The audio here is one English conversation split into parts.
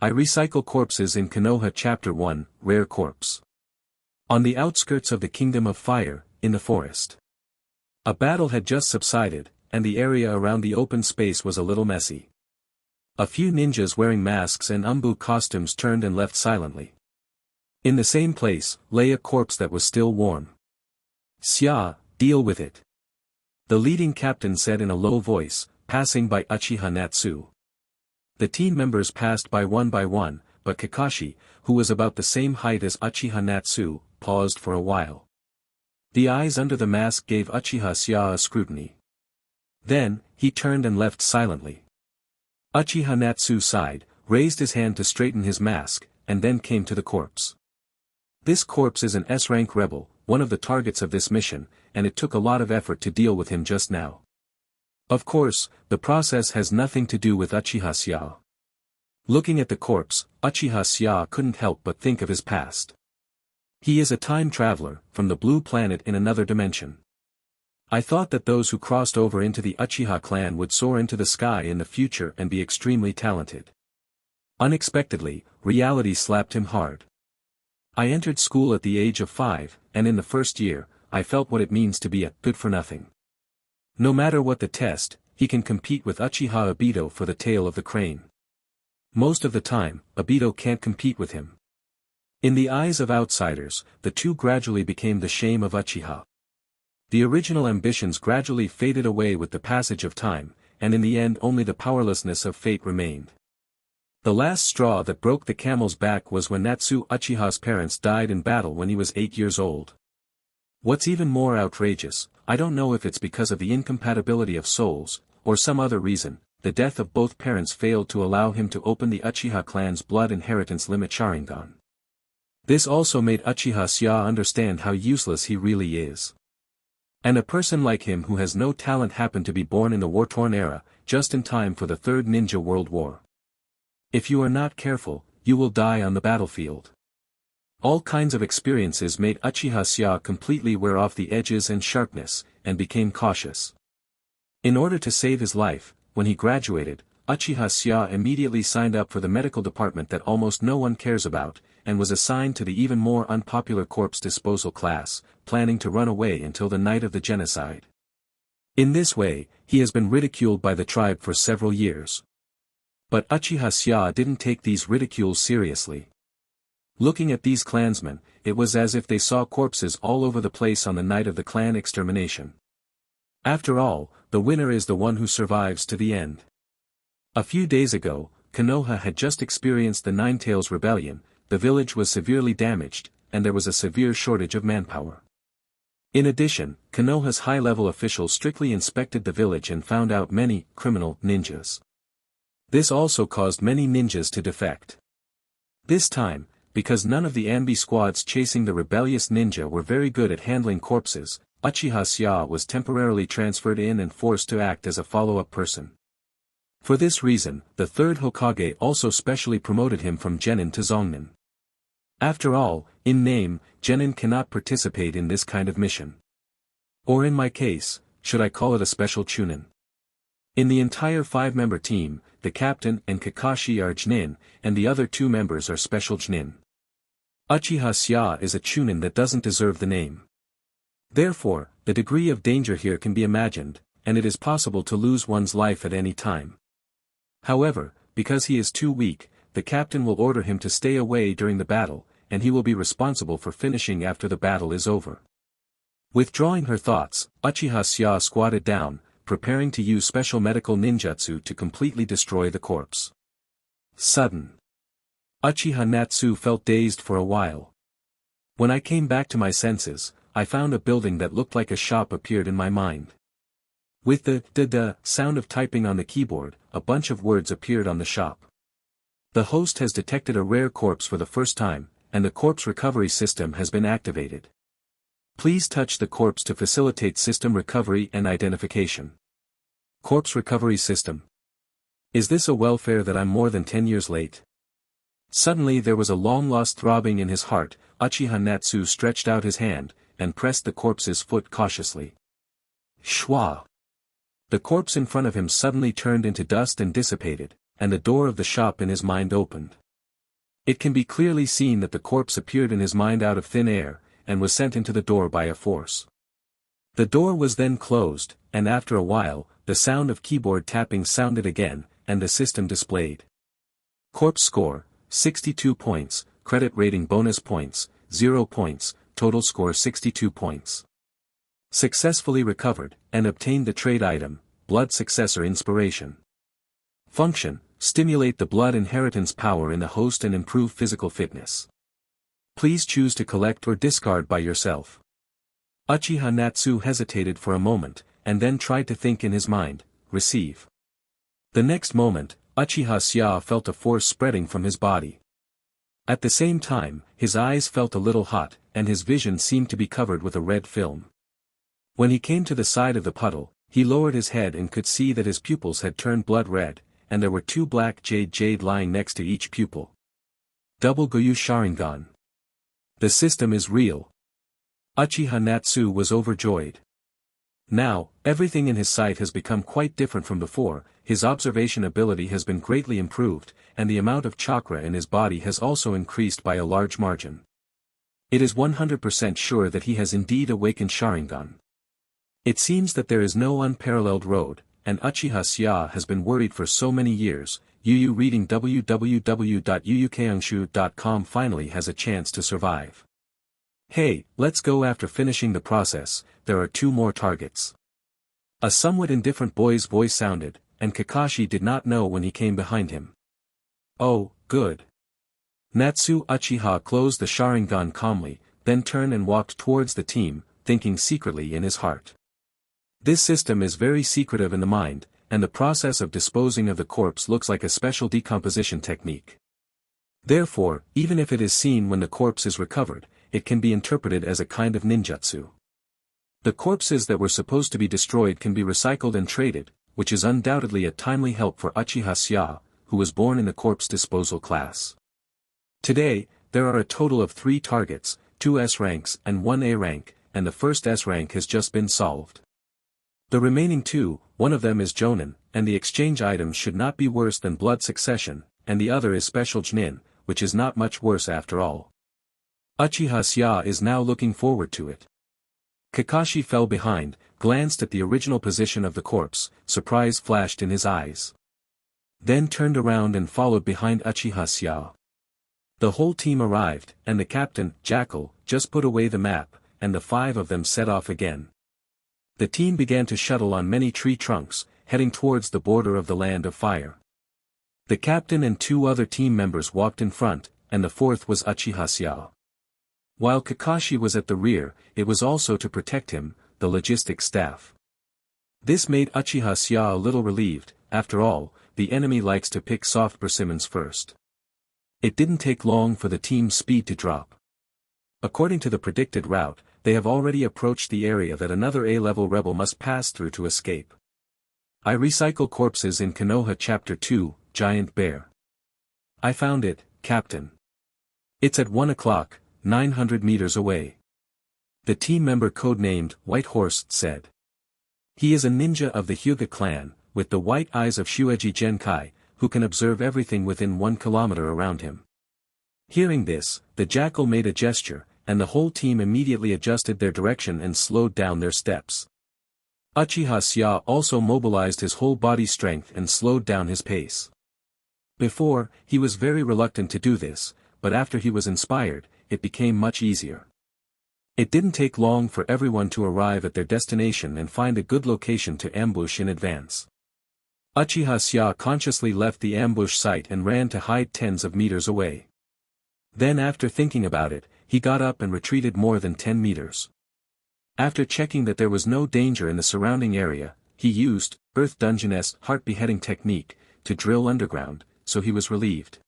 I recycle corpses in Konoha Chapter 1, Rare Corpse. On the outskirts of the Kingdom of Fire, in the forest. A battle had just subsided, and the area around the open space was a little messy. A few ninjas wearing masks and umbu costumes turned and left silently. In the same place, lay a corpse that was still warm. "Xia, deal with it," the leading captain said in a low voice, passing by Uchiha Natsu. The team members passed by one, but Kakashi, who was about the same height as Uchiha Natsu, paused for a while. The eyes under the mask gave Uchiha Xia a scrutiny. Then, he turned and left silently. Uchiha Natsu sighed, raised his hand to straighten his mask, and then came to the corpse. This corpse is an S-rank rebel, one of the targets of this mission, and it took a lot of effort to deal with him just now. Of course, the process has nothing to do with Uchiha Xia. Looking at the corpse, Uchiha Xia couldn't help but think of his past. He is a time traveler, from the blue planet in another dimension. I thought that those who crossed over into the Uchiha clan would soar into the sky in the future and be extremely talented. Unexpectedly, reality slapped him hard. I entered school at the age of 5, and in the first year, I felt what it means to be a good-for-nothing. No matter what the test, he can compete with Uchiha Obito for the tail of the crane. Most of the time, Obito can't compete with him. In the eyes of outsiders, the two gradually became the shame of Uchiha. The original ambitions gradually faded away with the passage of time, and in the end only the powerlessness of fate remained. The last straw that broke the camel's back was when Natsu Uchiha's parents died in battle when he was 8 years old. What's even more outrageous, I don't know if it's because of the incompatibility of souls, or some other reason, the death of both parents failed to allow him to open the Uchiha clan's blood inheritance limit Sharingan. This also made Uchiha Xia understand how useless he really is. And a person like him who has no talent happened to be born in the war-torn era, just in time for the Third Ninja World War. If you are not careful, you will die on the battlefield. All kinds of experiences made Uchiha Xia completely wear off the edges and sharpness, and became cautious. In order to save his life, when he graduated, Uchiha Xia immediately signed up for the medical department that almost no one cares about, and was assigned to the even more unpopular corpse disposal class, planning to run away until the night of the genocide. In this way, he has been ridiculed by the tribe for several years. But Uchiha Xia didn't take these ridicules seriously. Looking at these clansmen, it was as if they saw corpses all over the place on the night of the clan extermination. After all, the winner is the one who survives to the end. A few days ago, Konoha had just experienced the Ninetales Rebellion, the village was severely damaged, and there was a severe shortage of manpower. In addition, Konoha's high-level officials strictly inspected the village and found out many criminal ninjas. This also caused many ninjas to defect. This time, because none of the Anbi squads chasing the rebellious ninja were very good at handling corpses, Uchiha Xia was temporarily transferred in and forced to act as a follow-up person. For this reason, the third Hokage also specially promoted him from genin to zongnin. After all, in name, genin cannot participate in this kind of mission. Or in my case, should I call it a special chunin? In the entire 5-member team, the captain and Kakashi are Jnin, and the other 2 members are special Jnin. Uchiha Xia is a chunin that doesn't deserve the name. Therefore, the degree of danger here can be imagined, and it is possible to lose one's life at any time. However, because he is too weak, the captain will order him to stay away during the battle, and he will be responsible for finishing after the battle is over. Withdrawing her thoughts, Uchiha Xia squatted down, preparing to use special medical ninjutsu to completely destroy the corpse. Sudden. Uchiha Natsu felt dazed for a while. When I came back to my senses, I found a building that looked like a shop appeared in my mind. With the da-da sound of typing on the keyboard, a bunch of words appeared on the shop. The host has detected a rare corpse for the first time, and the corpse recovery system has been activated. Please touch the corpse to facilitate system recovery and identification. Corpse recovery system. Is this a welfare that I'm more than 10 years late? Suddenly there was a long-lost throbbing in his heart. Uchiha Natsu stretched out his hand, and pressed the corpse's foot cautiously. Shwa! The corpse in front of him suddenly turned into dust and dissipated, and the door of the shop in his mind opened. It can be clearly seen that the corpse appeared in his mind out of thin air, and was sent into the door by a force. The door was then closed, and after a while, the sound of keyboard tapping sounded again, and the system displayed. Corpse score, 62 points, credit rating bonus points, 0 points, total score 62 points. Successfully recovered, and obtained the trade item, blood successor inspiration. Function, stimulate the blood inheritance power in the host and improve physical fitness. Please choose to collect or discard by yourself. Uchiha Natsu hesitated for a moment, and then tried to think in his mind, receive. The next moment, Uchiha Sia felt a force spreading from his body. At the same time, his eyes felt a little hot, and his vision seemed to be covered with a red film. When he came to the side of the puddle, he lowered his head and could see that his pupils had turned blood red, and there were two black jade lying next to each pupil. Double Goyu Sharingan. The system is real. Uchiha Natsu was overjoyed. Now, everything in his sight has become quite different from before, his observation ability has been greatly improved, and the amount of chakra in his body has also increased by a large margin. It is 100% sure that he has indeed awakened Sharingan. It seems that there is no unparalleled road, and Uchiha Sia has been worried for so many years. Yu reading www.yuyukeangshu.com finally has a chance to survive. Hey, let's go. After finishing the process, there are 2 more targets. A somewhat indifferent boy's voice sounded, and Kakashi did not know when he came behind him. Oh, good. Natsu Uchiha closed the Sharingan calmly, then turned and walked towards the team, thinking secretly in his heart. This system is very secretive in the mind, and the process of disposing of the corpse looks like a special decomposition technique. Therefore, even if it is seen when the corpse is recovered, it can be interpreted as a kind of ninjutsu. The corpses that were supposed to be destroyed can be recycled and traded, which is undoubtedly a timely help for Uchiha Sia, who was born in the corpse disposal class. Today, there are a total of 3 targets, 2 S ranks and 1 A rank, and the first S rank has just been solved. The remaining 2, one of them is Jonin, and the exchange items should not be worse than blood succession, and the other is special Jnin, which is not much worse after all. Uchiha Sia is now looking forward to it. Kakashi fell behind, glanced at the original position of the corpse, surprise flashed in his eyes. Then turned around and followed behind Uchiha Sia. The whole team arrived, and the captain, Jackal, just put away the map, and the 5 of them set off again. The team began to shuttle on many tree trunks, heading towards the border of the Land of Fire. The captain and 2 other team members walked in front, and the 4th was Uchiha Sia. While Kakashi was at the rear, it was also to protect him, the logistics staff. This made Uchiha Sia a little relieved. After all, the enemy likes to pick soft persimmons first. It didn't take long for the team's speed to drop. According to the predicted route, they have already approached the area that another A-level rebel must pass through to escape. I recycle corpses in Konoha Chapter 2, Giant Bear. I found it, Captain. It's at 1 o'clock, 900 meters away. The team member codenamed White Horse said. He is a ninja of the Hyuga clan, with the white eyes of Shueiji Genkai, who can observe everything within 1 kilometer around him. Hearing this, the jackal made a gesture, and the whole team immediately adjusted their direction and slowed down their steps. Uchiha Sia also mobilized his whole body strength and slowed down his pace. Before, he was very reluctant to do this, but after he was inspired, it became much easier. It didn't take long for everyone to arrive at their destination and find a good location to ambush in advance. Uchiha Sia consciously left the ambush site and ran to hide tens of meters away. Then after thinking about it, he got up and retreated more than 10 meters. After checking that there was no danger in the surrounding area, he used Earth Dungeoness heart beheading technique to drill underground, so he was relieved.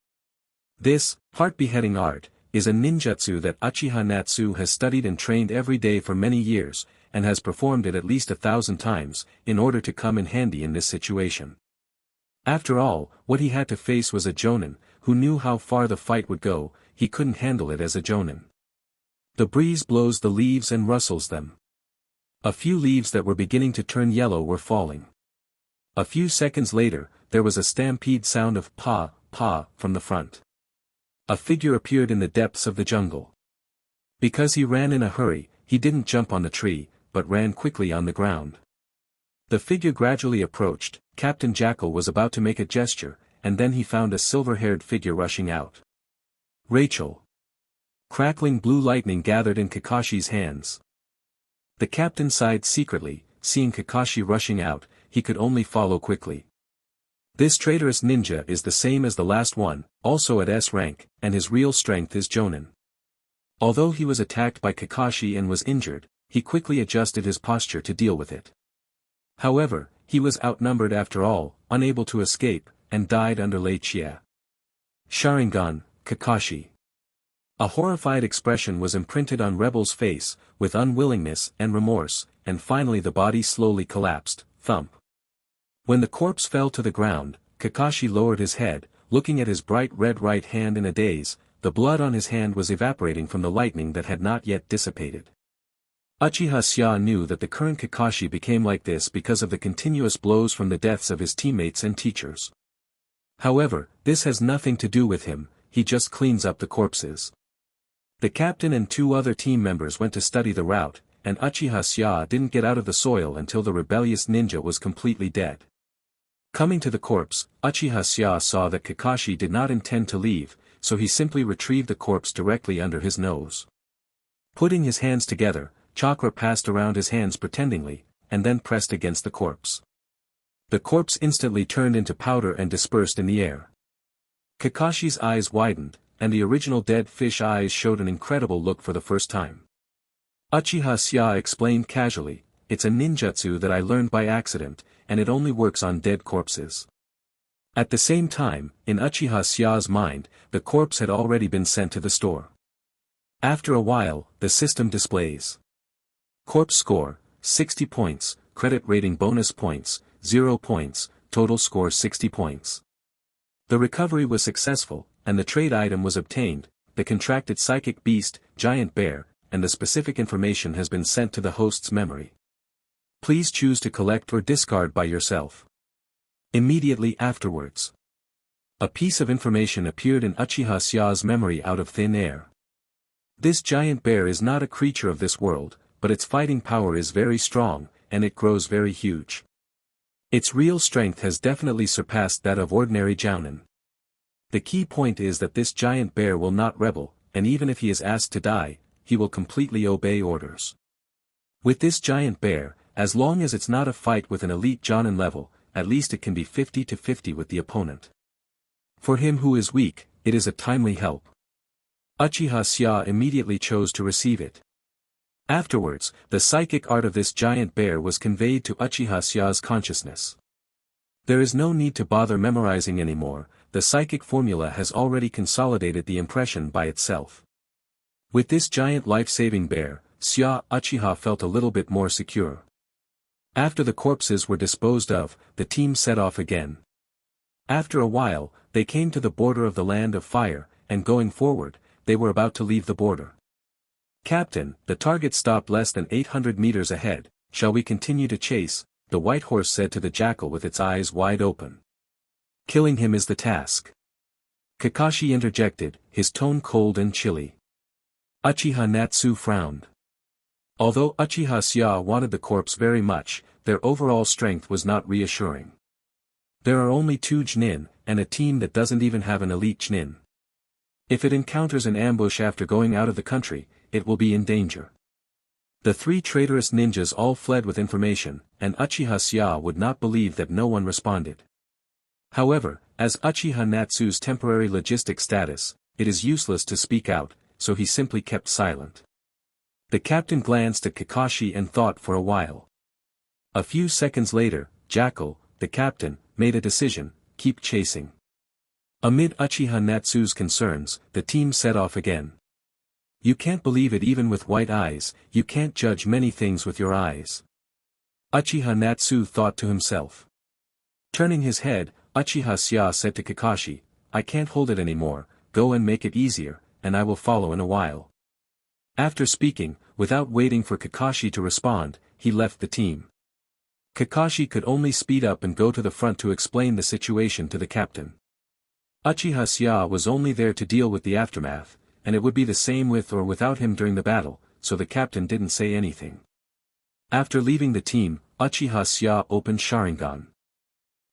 This heart beheading art is a ninjutsu that Uchiha Natsu has studied and trained every day for many years, and has performed it at least 1,000 times, in order to come in handy in this situation. After all, what he had to face was a jonin, who knew how far the fight would go. He couldn't handle it as a jonin. The breeze blows the leaves and rustles them. A few leaves that were beginning to turn yellow were falling. A few seconds later, there was a stampede sound of pa, pa, from the front. A figure appeared in the depths of the jungle. Because he ran in a hurry, he didn't jump on the tree, but ran quickly on the ground. The figure gradually approached. Captain Jackal was about to make a gesture, and then he found a silver-haired figure rushing out. Rachel. Crackling blue lightning gathered in Kakashi's hands. The captain sighed secretly, seeing Kakashi rushing out. He could only follow quickly. This traitorous ninja is the same as the last one, also at S rank, and his real strength is Jonin. Although he was attacked by Kakashi and was injured, he quickly adjusted his posture to deal with it. However, he was outnumbered after all, unable to escape, and died under Lei Chia. Sharingan, Kakashi. A horrified expression was imprinted on Rebel's face, with unwillingness and remorse, and finally the body slowly collapsed, thump. When the corpse fell to the ground, Kakashi lowered his head, looking at his bright red right hand in a daze. The blood on his hand was evaporating from the lightning that had not yet dissipated. Uchiha Sia knew that the current Kakashi became like this because of the continuous blows from the deaths of his teammates and teachers. However, this has nothing to do with him, he just cleans up the corpses. The captain and 2 other team members went to study the route, and Uchiha Sia didn't get out of the soil until the rebellious ninja was completely dead. Coming to the corpse, Uchiha Sia saw that Kakashi did not intend to leave, so he simply retrieved the corpse directly under his nose. Putting his hands together, chakra passed around his hands pretendingly, and then pressed against the corpse. The corpse instantly turned into powder and dispersed in the air. Kakashi's eyes widened, and the original dead fish eyes showed an incredible look for the first time. Uchiha Sia explained casually, "It's a ninjutsu that I learned by accident, and it only works on dead corpses." At the same time, in Uchiha Sia's mind, the corpse had already been sent to the store. After a while, the system displays. Corpse score, 60 points, credit rating bonus points, 0 points, total score 60 points. The recovery was successful, and the trade item was obtained, the contracted psychic beast, giant bear, and the specific information has been sent to the host's memory. Please choose to collect or discard by yourself. Immediately afterwards, a piece of information appeared in Uchiha Sia's memory out of thin air. This giant bear is not a creature of this world, but its fighting power is very strong, and it grows very huge. Its real strength has definitely surpassed that of ordinary jounin. The key point is that this giant bear will not rebel, and even if he is asked to die, he will completely obey orders. With this giant bear, as long as it's not a fight with an elite jounin level, at least it can be 50-50 with the opponent. For him who is weak, it is a timely help. Uchiha Sia immediately chose to receive it. Afterwards, the psychic art of this giant bear was conveyed to Uchiha Sia's consciousness. There is no need to bother memorizing anymore, the psychic formula has already consolidated the impression by itself. With this giant life-saving bear, Sia Uchiha felt a little bit more secure. After the corpses were disposed of, the team set off again. After a while, they came to the border of the land of fire, and going forward, they were about to leave the border. "Captain, the target stopped less than 800 meters ahead, shall we continue to chase?" the white horse said to the jackal with its eyes wide open. "Killing him is the task." Kakashi interjected, his tone cold and chilly. Uchiha Natsu frowned. Although Uchiha Sia wanted the corpse very much, their overall strength was not reassuring. There are only 2 Chunin, and a team that doesn't even have an elite Chunin. If it encounters an ambush after going out of the country, it will be in danger. The 3 traitorous ninjas all fled with information, and Uchiha Sia would not believe that no one responded. However, as Uchiha Natsu's temporary logistic status, it is useless to speak out, so he simply kept silent. The captain glanced at Kakashi and thought for a while. A few seconds later, Jackal, the captain, made a decision: keep chasing. Amid Uchiha Natsu's concerns, the team set off again. You can't believe it even with white eyes, you can't judge many things with your eyes. Uchiha Natsu thought to himself. Turning his head, Uchiha Sia said to Kakashi, "I can't hold it anymore, go and make it easier, and I will follow in a while." After speaking, without waiting for Kakashi to respond, he left the team. Kakashi could only speed up and go to the front to explain the situation to the captain. Uchiha Sia was only there to deal with the aftermath, and it would be the same with or without him during the battle, so the captain didn't say anything. After leaving the team, Uchiha Sia opened Sharingan.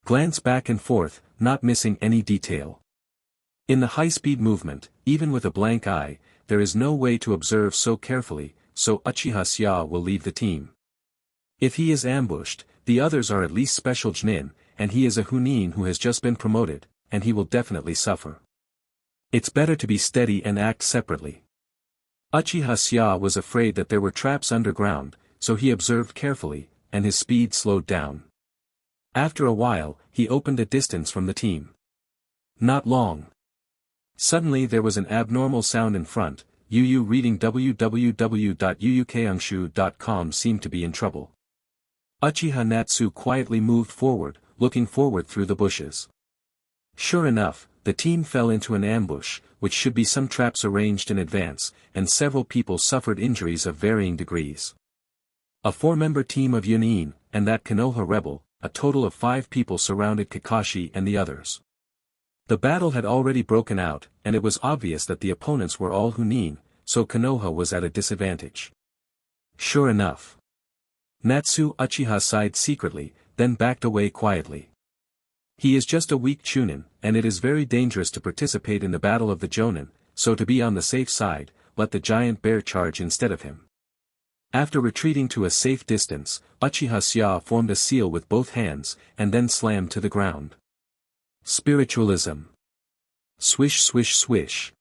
Glance back and forth, not missing any detail. In the high-speed movement, even with a blank eye, there is no way to observe so carefully, so Uchiha Sia will leave the team. If he is ambushed, the others are at least special Chunin, and he is a Chunin who has just been promoted, and he will definitely suffer. It's better to be steady and act separately. Uchiha Sia was afraid that there were traps underground, so he observed carefully, and his speed slowed down. After a while, he opened a distance from the team. Not long. Suddenly there was an abnormal sound in front. Yu reading www.yuyukeangshu.com seemed to be in trouble. Uchiha Natsu quietly moved forward, looking forward through the bushes. Sure enough, the team fell into an ambush, which should be some traps arranged in advance, and several people suffered injuries of varying degrees. A 4-member team of Yunin, and that Konoha rebel, a total of 5 people surrounded Kakashi and the others. The battle had already broken out, and it was obvious that the opponents were all Chunin, so Konoha was at a disadvantage. Sure enough. Natsu Uchiha sighed secretly, then backed away quietly. He is just a weak Chunin, and it is very dangerous to participate in the battle of the Jonin, so to be on the safe side, let the giant bear charge instead of him. After retreating to a safe distance, Uchiha Sia formed a seal with both hands, and then slammed to the ground. Spiritualism. Swish swish swish.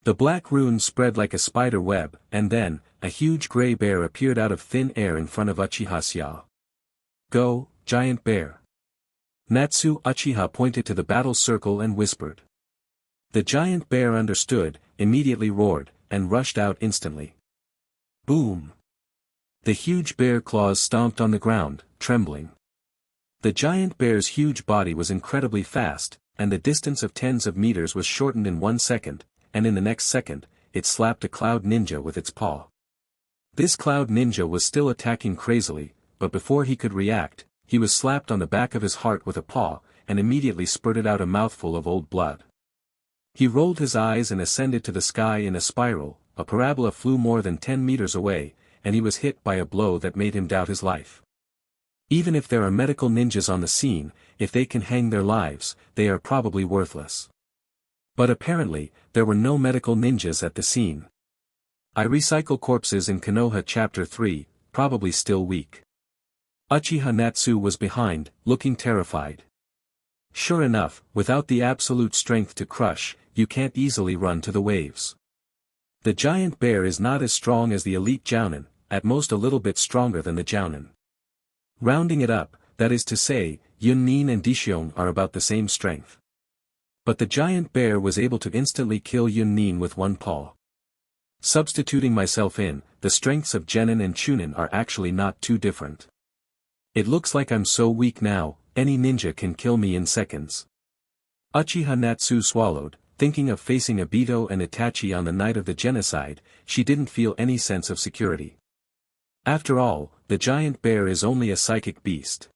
The black rune spread like a spider web, and then, a huge gray bear appeared out of thin air in front of Uchiha Sia. Go, giant bear. Natsu Uchiha pointed to the battle circle and whispered. The giant bear understood, immediately roared, and rushed out instantly. Boom! The huge bear claws stomped on the ground, trembling. The giant bear's huge body was incredibly fast, and the distance of tens of meters was shortened in 1 second, and in the next second, it slapped a cloud ninja with its paw. This cloud ninja was still attacking crazily, but before he could react, he was slapped on the back of his heart with a paw, and immediately spurted out a mouthful of old blood. He rolled his eyes and ascended to the sky in a spiral. A parabola flew more than 10 meters away, and he was hit by a blow that made him doubt his life. Even if there are medical ninjas on the scene, if they can hang their lives, they are probably worthless. But apparently, there were no medical ninjas at the scene. I recycle corpses in Konoha Chapter 3, probably still weak. Uchiha Natsu was behind, looking terrified. Sure enough, without the absolute strength to crush, you can't easily run to the waves. The giant bear is not as strong as the elite Jounin, at most a little bit stronger than the Jounin. Rounding it up, that is to say, Yunin and Dishion are about the same strength. But the giant bear was able to instantly kill Yunin with one paw. Substituting myself in, the strengths of Genin and Chunin are actually not too different. It looks like I'm so weak now, any ninja can kill me in seconds. Uchiha Natsu swallowed, thinking of facing Obito and Itachi on the night of the genocide. She didn't feel any sense of security. After all, the giant bear is only a psychic beast.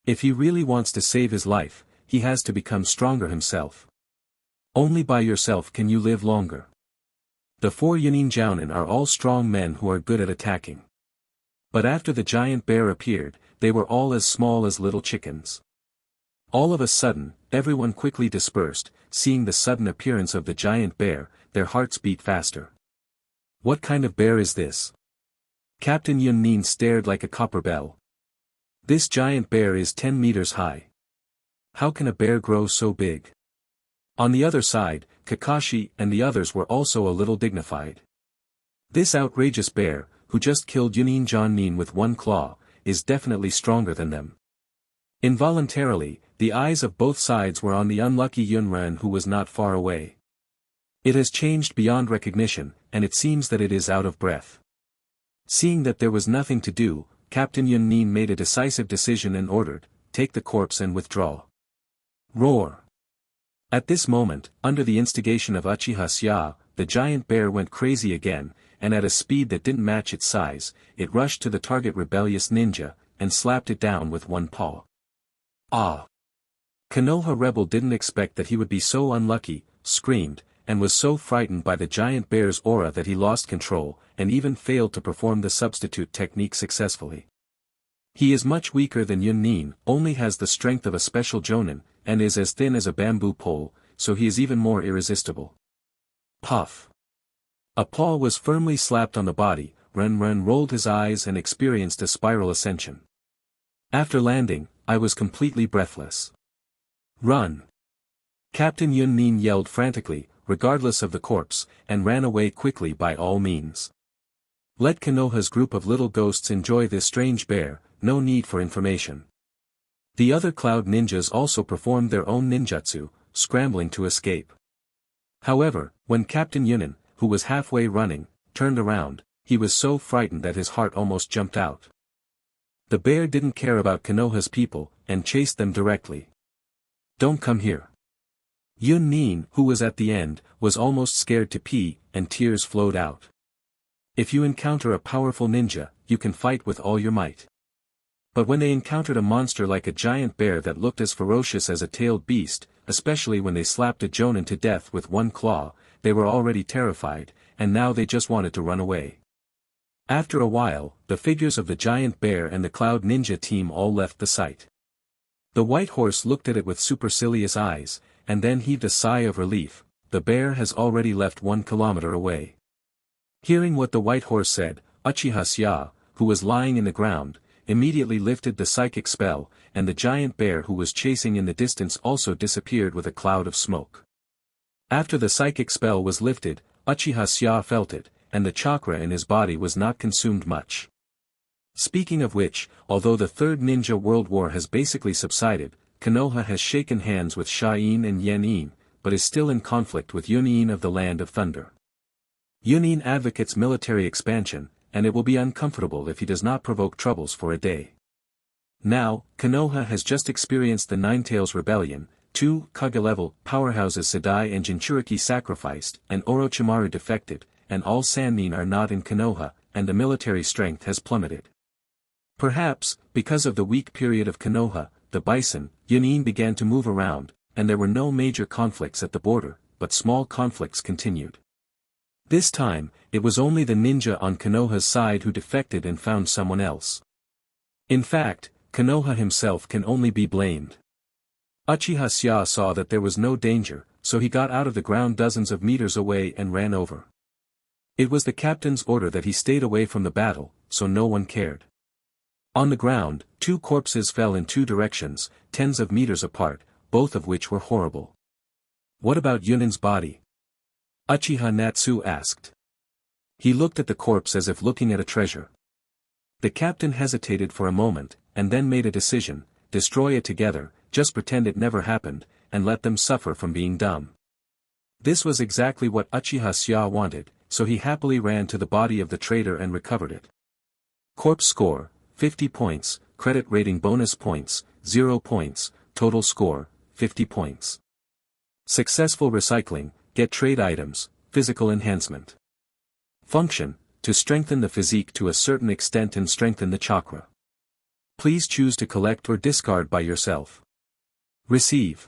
If he really wants to save his life, he has to become stronger himself. Only by yourself can you live longer. The 4 Yunin Jounin are all strong men who are good at attacking. But after the giant bear appeared, they were all as small as little chickens. All of a sudden, everyone quickly dispersed. Seeing the sudden appearance of the giant bear, their hearts beat faster. What kind of bear is this? Captain Yunin stared like a copper bell. This giant bear is 10 meters high. How can a bear grow so big? On the other side, Kakashi and the others were also a little dignified. This outrageous bear, who just killed Yunin Jonin with one claw, is definitely stronger than them. Involuntarily, the eyes of both sides were on the unlucky Yunren who was not far away. It has changed beyond recognition, and it seems that it is out of breath. Seeing that there was nothing to do, Captain Yunin made a decisive decision and ordered, "Take the corpse and withdraw." Roar! At this moment, under the instigation of Uchiha Sia, the giant bear went crazy again, and at a speed that didn't match its size, it rushed to the target rebellious ninja, and slapped it down with one paw. Ah! Konoha Rebel didn't expect that he would be so unlucky, screamed, and was so frightened by the giant bear's aura that he lost control, and even failed to perform the substitute technique successfully. He is much weaker than Yun-nin, only has the strength of a special jonin, and is as thin as a bamboo pole, so he is even more irresistible. Puff. A paw was firmly slapped on the body, Ren rolled his eyes and experienced a spiral ascension. After landing, I was completely breathless. Run! Captain Yun-nin yelled frantically, regardless of the corpse, and ran away quickly by all means. Let Konoha's group of little ghosts enjoy this strange bear, no need for information. The other cloud ninjas also performed their own ninjutsu, scrambling to escape. However, when Captain Yunin, who was halfway running, turned around, he was so frightened that his heart almost jumped out. The bear didn't care about Konoha's people, and chased them directly. Don't come here. Yun-nin, who was at the end, was almost scared to pee, and tears flowed out. If you encounter a powerful ninja, you can fight with all your might. But when they encountered a monster like a giant bear that looked as ferocious as a tailed beast, especially when they slapped a jonin to death with one claw, they were already terrified, and now they just wanted to run away. After a while, the figures of the giant bear and the cloud ninja team all left the site. The white horse looked at it with supercilious eyes, and then heaved a sigh of relief. The bear has already left 1 kilometer away. Hearing what the white horse said, Uchiha Sya, who was lying in the ground, immediately lifted the psychic spell, and the giant bear who was chasing in the distance also disappeared with a cloud of smoke. After the psychic spell was lifted, Uchiha Sya felt it, and the chakra in his body was not consumed much. Speaking of which, although the Third Ninja World War has basically subsided, Konoha has shaken hands with Sha-in and Yen-in, but is still in conflict with Yun-in of the Land of Thunder. Yun-in advocates military expansion, and it will be uncomfortable if he does not provoke troubles for a day. Now, Konoha has just experienced the Ninetales Rebellion, 2 Kage-level powerhouses Sadai and Jinchuriki sacrificed, and Orochimaru defected, and all Sannin are not in Konoha, and the military strength has plummeted. Perhaps, because of the weak period of Konoha, the bison, Yun-in began to move around, and there were no major conflicts at the border, but small conflicts continued. This time, it was only the ninja on Konoha's side who defected and found someone else. In fact, Konoha himself can only be blamed. Uchiha Sya saw that there was no danger, so he got out of the ground dozens of meters away and ran over. It was the captain's order that he stayed away from the battle, so no one cared. On the ground, 2 corpses fell in 2 directions, tens of meters apart, both of which were horrible. What about Yunin's body? Uchiha Natsu asked. He looked at the corpse as if looking at a treasure. The captain hesitated for a moment, and then made a decision: destroy it together, just pretend it never happened, and let them suffer from being dumb. This was exactly what Uchiha Sya wanted, so he happily ran to the body of the traitor and recovered it. Corpse score, 50 points, credit rating bonus points, 0 points, total score, 50 points. Successful recycling, get trade items, physical enhancement. Function, to strengthen the physique to a certain extent and strengthen the chakra. Please choose to collect or discard by yourself. Receive.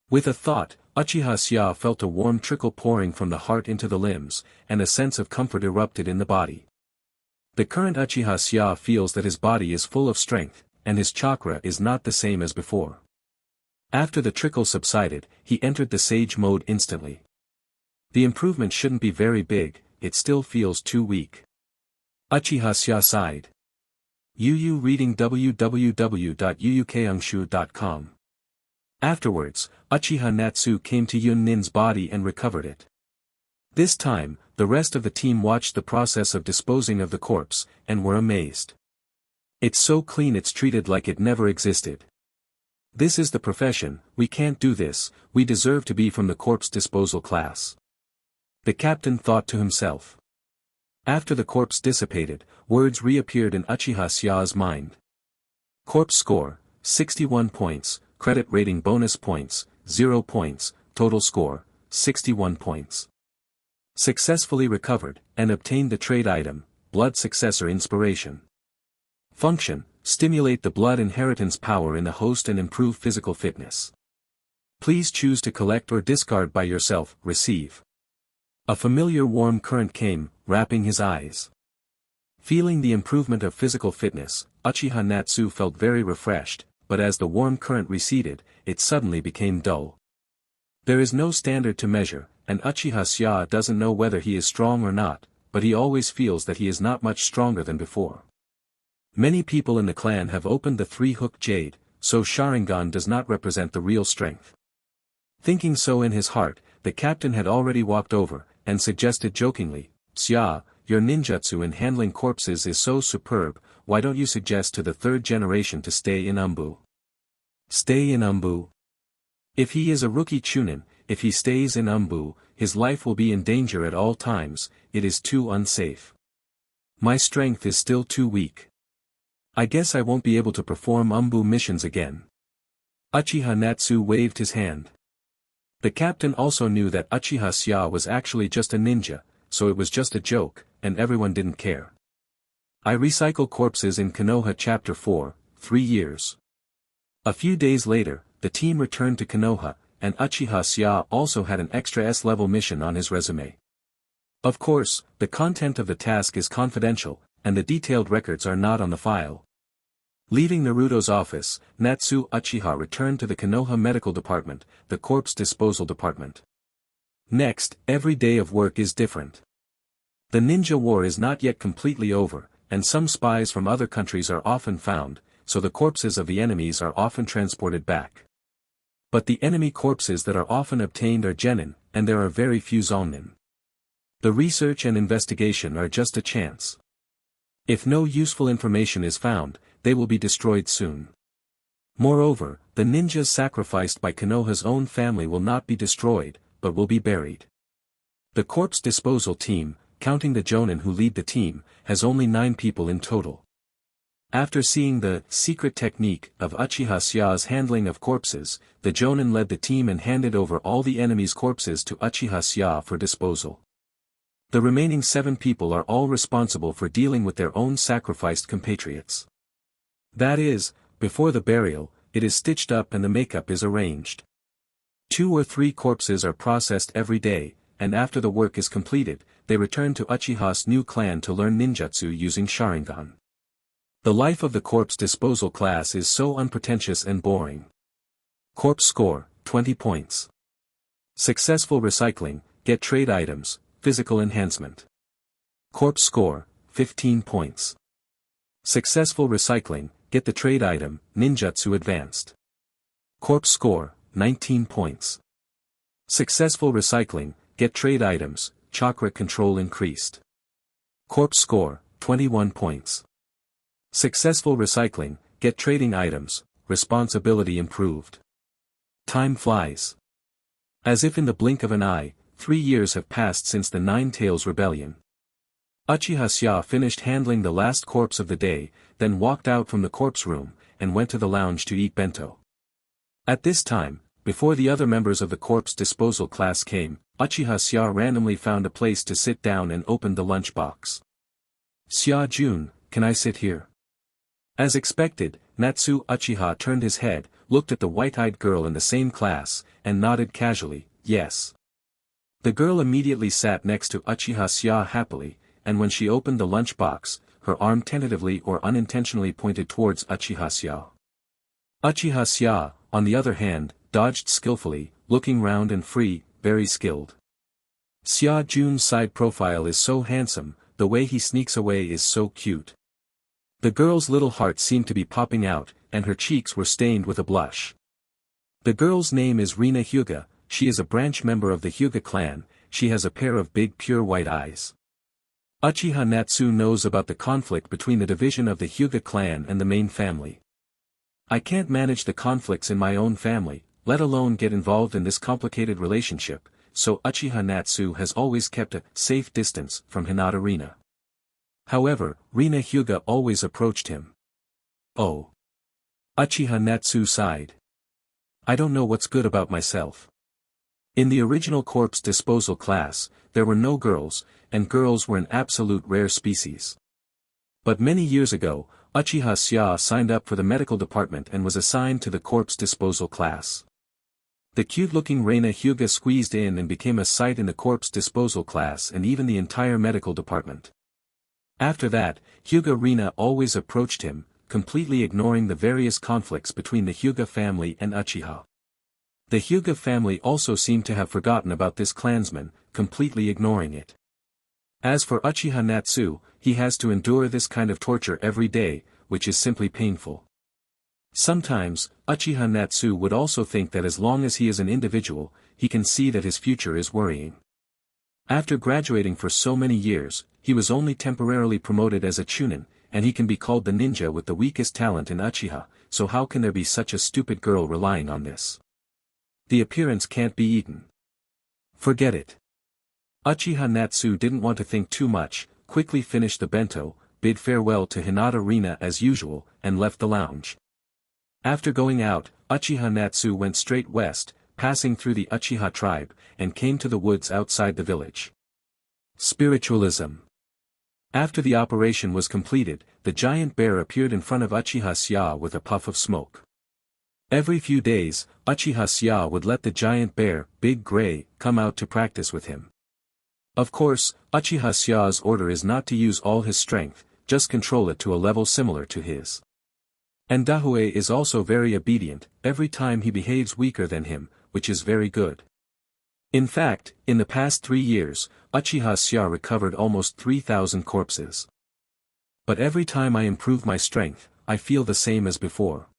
With a thought, Uchiha Sya felt a warm trickle pouring from the heart into the limbs, and a sense of comfort erupted in the body. The current Uchiha Sya feels that his body is full of strength, and his chakra is not the same as before. After the trickle subsided, he entered the sage mode instantly. The improvement shouldn't be very big, it still feels too weak. Uchiha Sya sighed. Yu reading www.yuukangshu.com. Afterwards, Uchiha Natsu came to Yun-nin's body and recovered it. This time, the rest of the team watched the process of disposing of the corpse, and were amazed. It's so clean it's treated like it never existed. This is the profession, we can't do this, we deserve to be from the corpse disposal class. The captain thought to himself. After the corpse dissipated, words reappeared in Uchiha Sya's mind. Corpse score, 61 points, credit rating bonus points, 0 points, total score, 61 points. Successfully recovered, and obtained the trade item, Blood Successor Inspiration. Function, stimulate the blood inheritance power in the host and improve physical fitness. Please choose to collect or discard by yourself. Receive. A familiar warm current came, wrapping his eyes. Feeling the improvement of physical fitness, Uchiha Natsu felt very refreshed, but as the warm current receded, it suddenly became dull. There is no standard to measure, and Uchiha Sya doesn't know whether he is strong or not, but he always feels that he is not much stronger than before. Many people in the clan have opened the three-hook jade, so Sharingan does not represent the real strength. Thinking so in his heart, the captain had already walked over, and suggested jokingly, "Sya, your ninjutsu in handling corpses is so superb, why don't you suggest to the third generation to stay in Umbu?" Stay in Umbu? If he is a rookie Chunin, if he stays in Umbu, his life will be in danger at all times. It is too unsafe. My strength is still too weak. I guess I won't be able to perform Umbu missions again. Uchiha Natsu waved his hand. The captain also knew that Uchiha Sya was actually just a ninja, so it was just a joke, and everyone didn't care. I recycle corpses in Konoha Chapter 4, 3 years. A few days later, the team returned to Konoha, and Uchiha Sya also had an extra S-level mission on his resume. Of course, the content of the task is confidential, and the detailed records are not on the file. Leaving Naruto's office, Natsu Uchiha returned to the Konoha Medical Department, the Corpse Disposal Department. Next, every day of work is different. The ninja war is not yet completely over, and some spies from other countries are often found, so the corpses of the enemies are often transported back. But the enemy corpses that are often obtained are genin, and there are very few zonin. The research and investigation are just a chance. If no useful information is found, they will be destroyed soon. Moreover, the ninjas sacrificed by Konoha's own family will not be destroyed, but will be buried. The corpse disposal team, counting the jonin who lead the team, has only 9 people in total. After seeing the secret technique of Uchiha Sya's handling of corpses, the jonin led the team and handed over all the enemy's corpses to Uchiha Sya for disposal. The remaining 7 people are all responsible for dealing with their own sacrificed compatriots. That is, before the burial, it is stitched up and the makeup is arranged. 2 or 3 corpses are processed every day, and after the work is completed, they return to Uchiha's new clan to learn ninjutsu using Sharingan. The life of the corpse disposal class is so unpretentious and boring. Corpse score, 20 points. Successful recycling, get trade items, physical enhancement. Corpse score, 15 points. Successful recycling, get the trade item, ninjutsu advanced. Corpse score, 19 points. Successful recycling, get trade items, chakra control increased. Corpse score, 21 points. Successful recycling, get trading items, responsibility improved. Time flies. As if in the blink of an eye, 3 years have passed since the Nine Tails Rebellion. Uchiha Sya finished handling the last corpse of the day, then walked out from the corpse room, and went to the lounge to eat bento. At this time, before the other members of the corpse disposal class came, Uchiha Sya randomly found a place to sit down and opened the lunchbox. "Sya Jun, can I sit here?" As expected, Natsu Uchiha turned his head, looked at the white-eyed girl in the same class, and nodded casually, "Yes." The girl immediately sat next to Uchiha Sya happily, and when she opened the lunchbox, her arm tentatively or unintentionally pointed towards Uchiha Sya. Uchiha Sya, on the other hand, dodged skillfully, looking round and free, very skilled. Sya Jun's side profile is so handsome, the way he sneaks away is so cute. The girl's little heart seemed to be popping out, and her cheeks were stained with a blush. The girl's name is Rina Hyuga, she is a branch member of the Hyuga clan, she has a pair of big pure white eyes. Uchiha Natsu knows about the conflict between the division of the Hyuga clan and the main family. "I can't manage the conflicts in my own family, let alone get involved in this complicated relationship, so Uchiha Natsu has always kept a safe distance from Hinata Rina." However, Rina Hyuga always approached him. "Oh." Uchiha Natsu sighed. "I don't know what's good about myself." In the original corpse disposal class, there were no girls, and girls were an absolute rare species. But many years ago, Uchiha Sia signed up for the medical department and was assigned to the corpse disposal class. The cute-looking Reina Hyuga squeezed in and became a sight in the corpse disposal class and even the entire medical department. After that, Hyuga Rina always approached him, completely ignoring the various conflicts between the Hyuga family and Uchiha. The Hyuga family also seemed to have forgotten about this clansman, completely ignoring it. As for Uchiha Natsu, he has to endure this kind of torture every day, which is simply painful. Sometimes, Uchiha Natsu would also think that as long as he is an individual, he can see that his future is worrying. After graduating for so many years, he was only temporarily promoted as a chunin, and he can be called the ninja with the weakest talent in Uchiha, so how can there be such a stupid girl relying on this? The appearance can't be eaten. Forget it. Uchiha Natsu didn't want to think too much, quickly finished the bento, bid farewell to Hinata Rina as usual, and left the lounge. After going out, Uchiha Natsu went straight west, passing through the Uchiha tribe, and came to the woods outside the village. Spiritualism. After the operation was completed, the giant bear appeared in front of Uchiha Sia with a puff of smoke. Every few days, Uchiha Sia would let the giant bear, Big Gray, come out to practice with him. Of course, Uchiha Sia's order is not to use all his strength, just control it to a level similar to his. And Dahue is also very obedient, every time he behaves weaker than him, which is very good. In fact, in the past 3 years, Uchiha Sia recovered almost 3,000 corpses. But every time I improve my strength, I feel the same as before.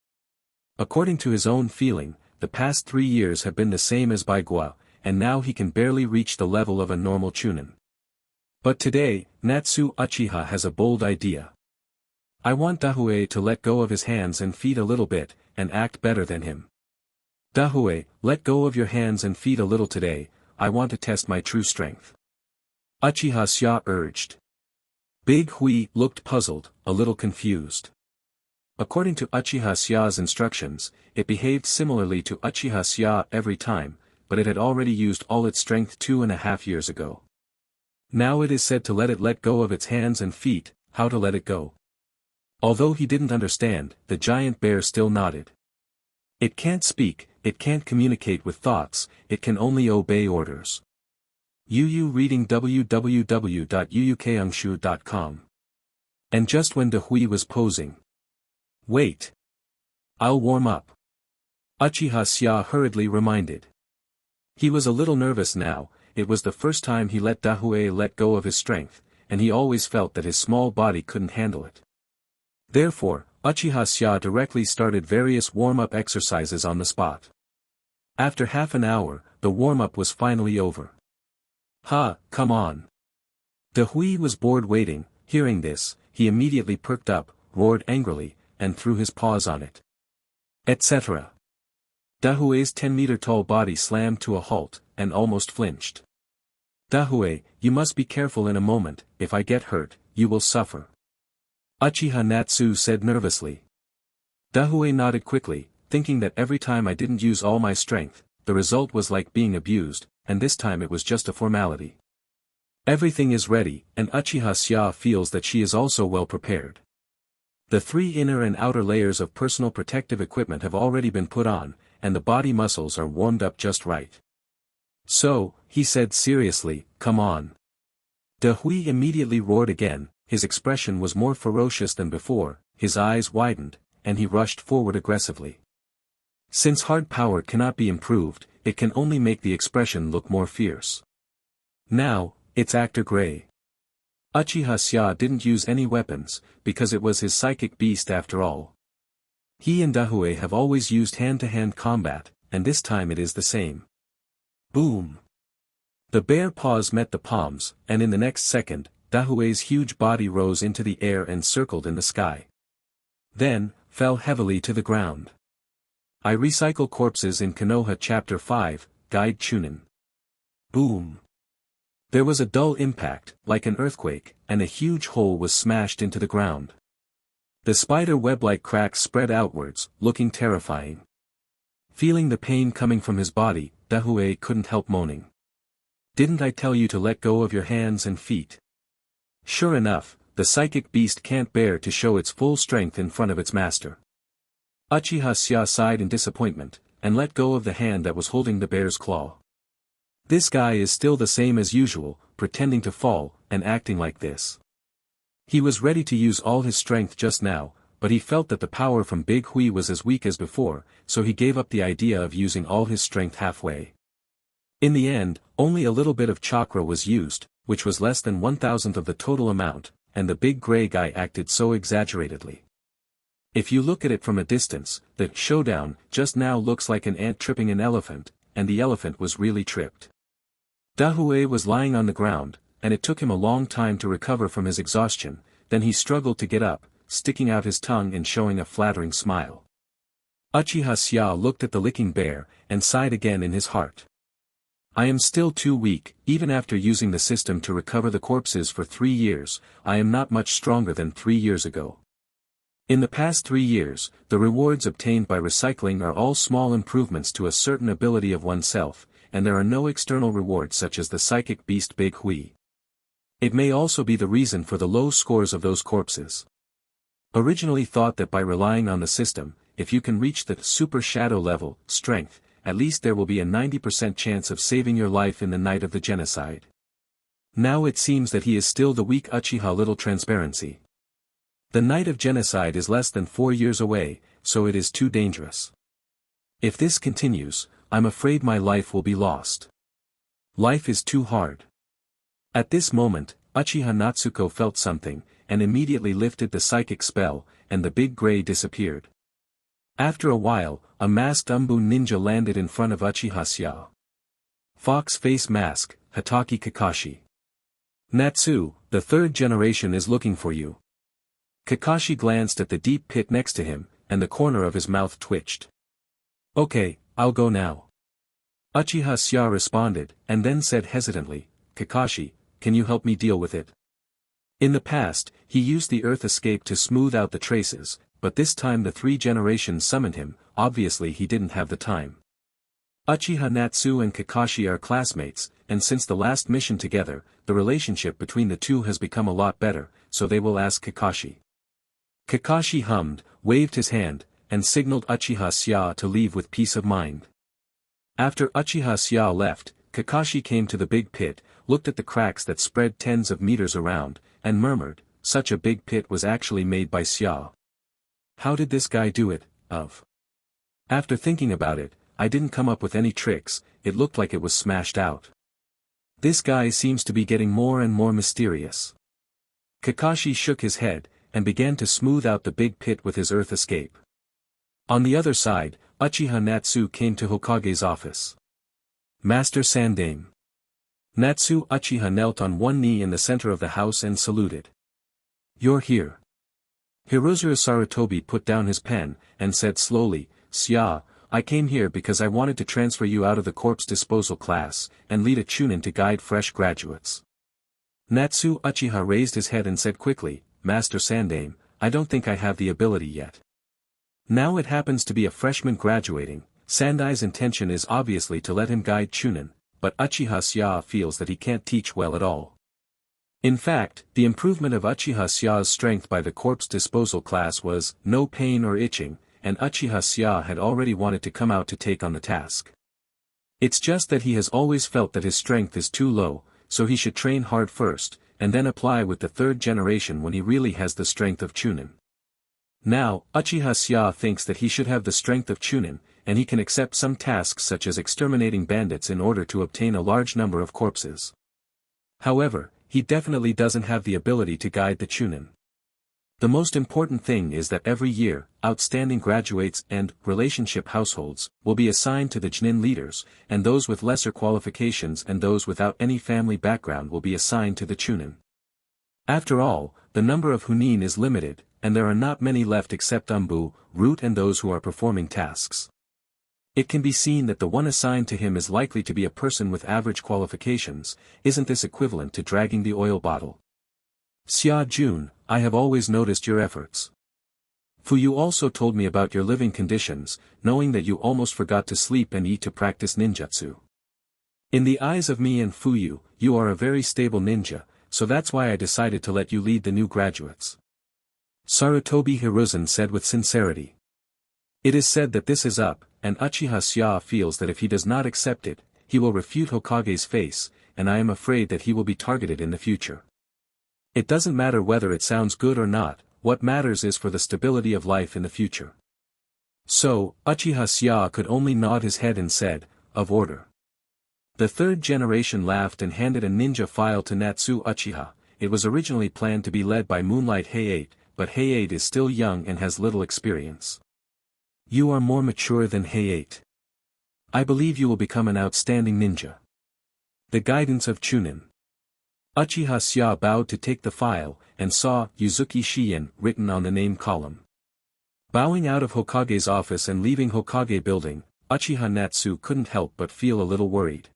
According to his own feeling, the past 3 years have been the same as Baigua, and now he can barely reach the level of a normal chunin. But today, Natsu Uchiha has a bold idea. I want Dahue to let go of his hands and feet a little bit, and act better than him. Dahue, let go of your hands and feet a little today, I want to test my true strength. Uchiha Sia urged. Big Hui looked puzzled, a little confused. According to Uchiha Sia's instructions, it behaved similarly to Uchiha Sia every time, but it had already used all its strength 2.5 years ago. Now it is said to let go of its hands and feet, how to let it go. Although he didn't understand, the giant bear still nodded. It can't speak, it can't communicate with thoughts, it can only obey orders. Yu reading www.yuyukeungshu.com. And just when Dehui was posing. Wait. I'll warm up. Uchiha Sia hurriedly reminded. He was a little nervous now, it was the first time he let Dahue let go of his strength, and he always felt that his small body couldn't handle it. Therefore, Uchiha Sia directly started various warm-up exercises on the spot. After half an hour, the warm-up was finally over. Ha, come on. Dehui was bored waiting, hearing this, he immediately perked up, roared angrily, and threw his paws on it. Etc. Dahue's 10-meter-tall body slammed to a halt, and almost flinched. Dahue, you must be careful in a moment, if I get hurt, you will suffer. Uchiha Natsu said nervously. Dahue nodded quickly, thinking that every time I didn't use all my strength, the result was like being abused, and this time it was just a formality. Everything is ready, and Uchiha Sia feels that she is also well prepared. The 3 inner and outer layers of personal protective equipment have already been put on, and the body muscles are warmed up just right. So, he said seriously, come on. Dehui immediately roared again, his expression was more ferocious than before, his eyes widened, and he rushed forward aggressively. Since hard power cannot be improved, it can only make the expression look more fierce. Now, it's Actor Gray. Uchiha Sia didn't use any weapons, because it was his psychic beast after all. He and Dahue have always used hand-to-hand combat, and this time it is the same. Boom! The bare paws met the palms, and in the next second, Dahue's huge body rose into the air and circled in the sky. Then, fell heavily to the ground. I recycle corpses in Konoha Chapter 5, Guide Chunin. Boom! There was a dull impact, like an earthquake, and a huge hole was smashed into the ground. The spider web-like cracks spread outwards, looking terrifying. Feeling the pain coming from his body, Dahue couldn't help moaning. Didn't I tell you to let go of your hands and feet? Sure enough, the psychic beast can't bear to show its full strength in front of its master. Uchiha Sia sighed in disappointment, and let go of the hand that was holding the bear's claw. This guy is still the same as usual, pretending to fall, and acting like this. He was ready to use all his strength just now, but he felt that the power from Big Hui was as weak as before, so he gave up the idea of using all his strength halfway. In the end, only a little bit of chakra was used, which was less than 1,000th of the total amount, and the big gray guy acted so exaggeratedly. If you look at it from a distance, the showdown just now looks like an ant tripping an elephant, and the elephant was really tripped. Dahui was lying on the ground, and it took him a long time to recover from his exhaustion, then he struggled to get up, sticking out his tongue and showing a flattering smile. Uchiha Sia looked at the licking bear, and sighed again in his heart. I am still too weak, even after using the system to recover the corpses for 3 years, I am not much stronger than 3 years ago. In the past 3 years, the rewards obtained by recycling are all small improvements to a certain ability of oneself, and there are no external rewards such as the psychic beast Big Hui. It may also be the reason for the low scores of those corpses. Originally thought that by relying on the system, if you can reach the super shadow level, strength, at least there will be a 90% chance of saving your life in the night of the genocide. Now it seems that he is still the weak Uchiha Little Transparency. The night of genocide is less than 4 years away, so it is too dangerous. If this continues, I'm afraid my life will be lost. Life is too hard. At this moment, Uchiha Natsuko felt something, and immediately lifted the psychic spell, and the big gray disappeared. After a while, a masked Umbu ninja landed in front of Uchiha Sia. Fox face mask, Hataki Kakashi. Natsu, the 3rd generation is looking for you. Kakashi glanced at the deep pit next to him, and the corner of his mouth twitched. Okay, I'll go now. Uchiha Sia responded, and then said hesitantly, Kakashi, can you help me deal with it? In the past, he used the earth escape to smooth out the traces, but this time the 3 generations summoned him, obviously he didn't have the time. Uchiha Natsu and Kakashi are classmates, and since the last mission together, the relationship between the two has become a lot better, so they will ask Kakashi. Kakashi hummed, waved his hand, and signaled Uchiha Sia to leave with peace of mind. After Uchiha Sia left, Kakashi came to the big pit, looked at the cracks that spread tens of meters around, and murmured, such a big pit was actually made by Sia. How did this guy do it, After thinking about it, I didn't come up with any tricks, it looked like it was smashed out. This guy seems to be getting more and more mysterious. Kakashi shook his head, and began to smooth out the big pit with his earth escape. On the other side, Uchiha Natsu came to Hokage's office. Master Sandame. Natsu Uchiha knelt on one knee in the center of the house and saluted. You're here. Hirozuru Sarutobi put down his pen, and said slowly, Sia, I came here because I wanted to transfer you out of the corpse disposal class, and lead a chunin to guide fresh graduates. Natsu Uchiha raised his head and said quickly, Master Sandame, I don't think I have the ability yet. Now it happens to be a freshman graduating, Sandai's intention is obviously to let him guide chunin, but Uchiha Sia feels that he can't teach well at all. In fact, the improvement of Uchiha Sia's strength by the corpse disposal class was no pain or itching, and Uchiha Sia had already wanted to come out to take on the task. It's just that he has always felt that his strength is too low, so he should train hard first, and then apply with the 3rd generation when he really has the strength of chunin. Now, Uchiha Sia thinks that he should have the strength of chunin, and he can accept some tasks such as exterminating bandits in order to obtain a large number of corpses. However, he definitely doesn't have the ability to guide the chunin. The most important thing is that every year, outstanding graduates and relationship households will be assigned to the Jnin leaders, and those with lesser qualifications and those without any family background will be assigned to the chunin. After all, the number of hunin is limited, and there are not many left except Umbu, Root and those who are performing tasks. It can be seen that the one assigned to him is likely to be a person with average qualifications. Isn't this equivalent to dragging the oil bottle? Xia Jun, I have always noticed your efforts. Fu also told me about your living conditions, knowing that you almost forgot to sleep and eat to practice ninjutsu. In the eyes of me and Fuyu, you are a very stable ninja, so that's why I decided to let you lead the new graduates. Sarutobi Hiruzen said with sincerity. It is said that this is up, and Uchiha Sya feels that if he does not accept it, he will refute Hokage's face, and I am afraid that he will be targeted in the future. It doesn't matter whether it sounds good or not, what matters is for the stability of life in the future. So, Uchiha Sya could only nod his head and said, of order. The third generation laughed and handed a ninja file to Natsu Uchiha. It was originally planned to be led by Moonlight Hay-8, but Hay-8 is still young and has little experience. You are more mature than Hay-8. I believe you will become an outstanding ninja. The guidance of Chunin. Uchiha Sya bowed to take the file, and saw Yuzuki Shien written on the name column. Bowing out of Hokage's office and leaving Hokage building, Uchiha Natsu couldn't help but feel a little worried.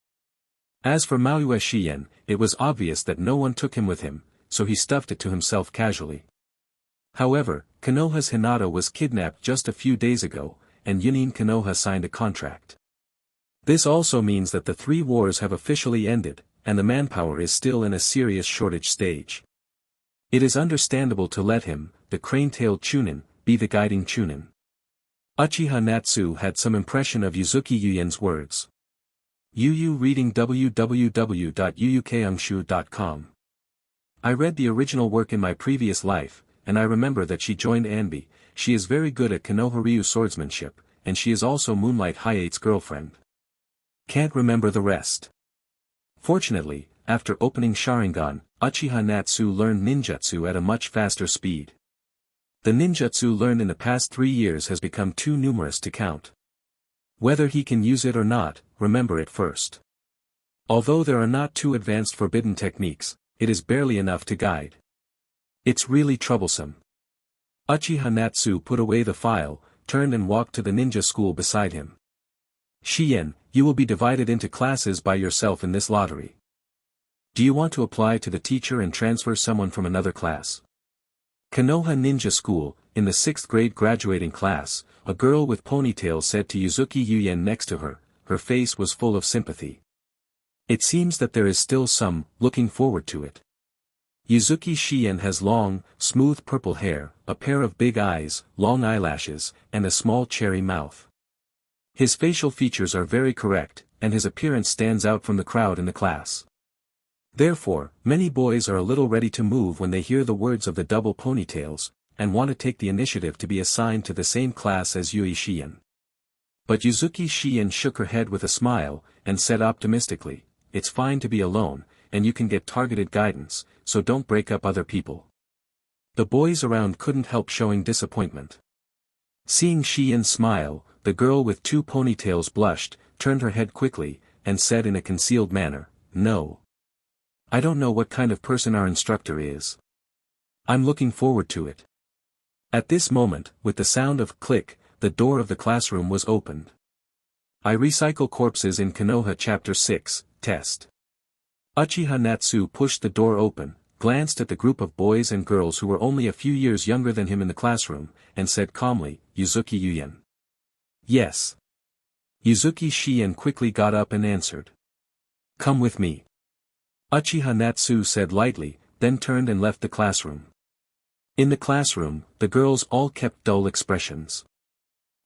As for Maue Shien, it was obvious that no one took him with him, so he stuffed it to himself casually. However, Konoha's Hinata was kidnapped just a few days ago, and Yunin Konoha signed a contract. This also means that the three wars have officially ended, and the manpower is still in a serious shortage stage. It is understandable to let him, the crane-tailed Chunin, be the guiding Chunin. Uchiha Natsu had some impression of Yuzuki Yuyen's words. Yu reading www.yuyukeungshu.com. I read the original work in my previous life, and I remember that she joined Anbi. She is very good at Konoha-ryu swordsmanship, and she is also Moonlight Hay-8's girlfriend. Can't remember the rest. Fortunately, after opening Sharingan, Uchiha Natsu learned ninjutsu at a much faster speed. The ninjutsu learned in the past 3 years has become too numerous to count. Whether he can use it or not, remember it first. Although there are not too advanced forbidden techniques, it is barely enough to guide. It's really troublesome. Uchiha Natsu put away the file, turned and walked to the ninja school beside him. Shien, you will be divided into classes by yourself in this lottery. Do you want to apply to the teacher and transfer someone from another class? Konoha Ninja School, in the 6th grade graduating class, a girl with ponytail said to Yuzuki Yuyen next to her. Her face was full of sympathy. It seems that there is still some, looking forward to it. Yuzuki Shien has long, smooth purple hair, a pair of big eyes, long eyelashes, and a small cherry mouth. His facial features are very correct, and his appearance stands out from the crowd in the class. Therefore, many boys are a little ready to move when they hear the words of the double ponytails, and want to take the initiative to be assigned to the same class as Yui Shien. But Yuzuki Shien shook her head with a smile, and said optimistically, it's fine to be alone, and you can get targeted guidance, so don't break up other people. The boys around couldn't help showing disappointment. Seeing Shien smile, the girl with 2 ponytails blushed, turned her head quickly, and said in a concealed manner, no. I don't know what kind of person our instructor is. I'm looking forward to it. At this moment, with the sound of click, the door of the classroom was opened. I recycle corpses in Konoha Chapter 6, Test. Uchiha Natsu pushed the door open, glanced at the group of boys and girls who were only a few years younger than him in the classroom, and said calmly, Yuzuki Yuyen. Yes. Yuzuki Shien quickly got up and answered. Come with me. Uchiha Natsu said lightly, then turned and left the classroom. In the classroom, the girls all kept dull expressions.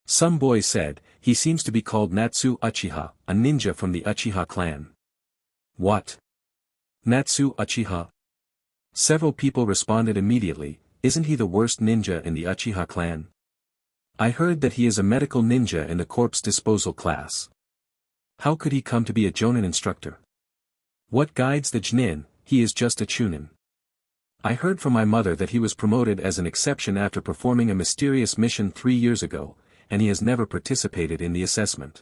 Some boy said, he seems to be called Natsu Uchiha, a ninja from the Uchiha clan. What? Natsu Uchiha? Several people responded immediately, isn't he the worst ninja in the Uchiha clan? I heard that he is a medical ninja in the corpse disposal class. How could he come to be a Jonin instructor? What guides the Jnin? He is just a Chunin. I heard from my mother that he was promoted as an exception after performing a mysterious mission 3 years ago, and he has never participated in the assessment.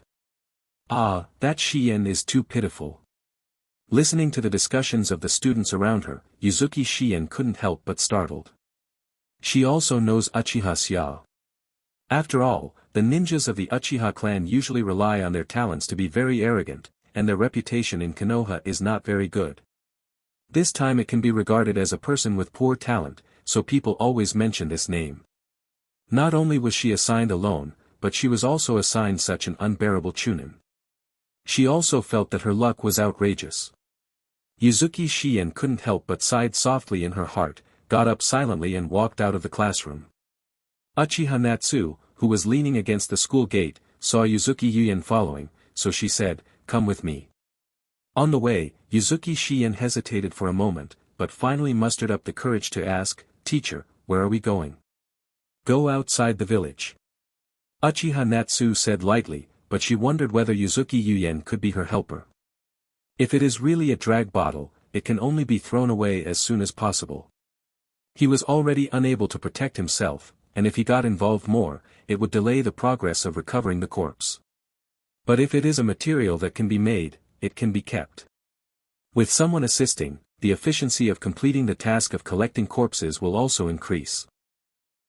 Ah, that Shien is too pitiful. Listening to the discussions of the students around her, Yuzuki Shien couldn't help but startled. She also knows Uchiha Sya. After all, the ninjas of the Uchiha clan usually rely on their talents to be very arrogant, and their reputation in Konoha is not very good. This time it can be regarded as a person with poor talent, so people always mention this name. Not only was she assigned alone, but she was also assigned such an unbearable Chunin. She also felt that her luck was outrageous. Yuzuki Shien couldn't help but sighed softly in her heart, got up silently and walked out of the classroom. Uchiha Natsu, who was leaning against the school gate, saw Yuzuki Yuyen following, so she said, "Come with me." On the way, Yuzuki Shien hesitated for a moment, but finally mustered up the courage to ask, "Teacher, where are we going?" "Go outside the village." Uchiha Natsu said lightly, but she wondered whether Yuzuki Yuyen could be her helper. If it is really a drag bottle, it can only be thrown away as soon as possible. He was already unable to protect himself, and if he got involved more, it would delay the progress of recovering the corpse. But if it is a material that can be made, it can be kept. With someone assisting, the efficiency of completing the task of collecting corpses will also increase.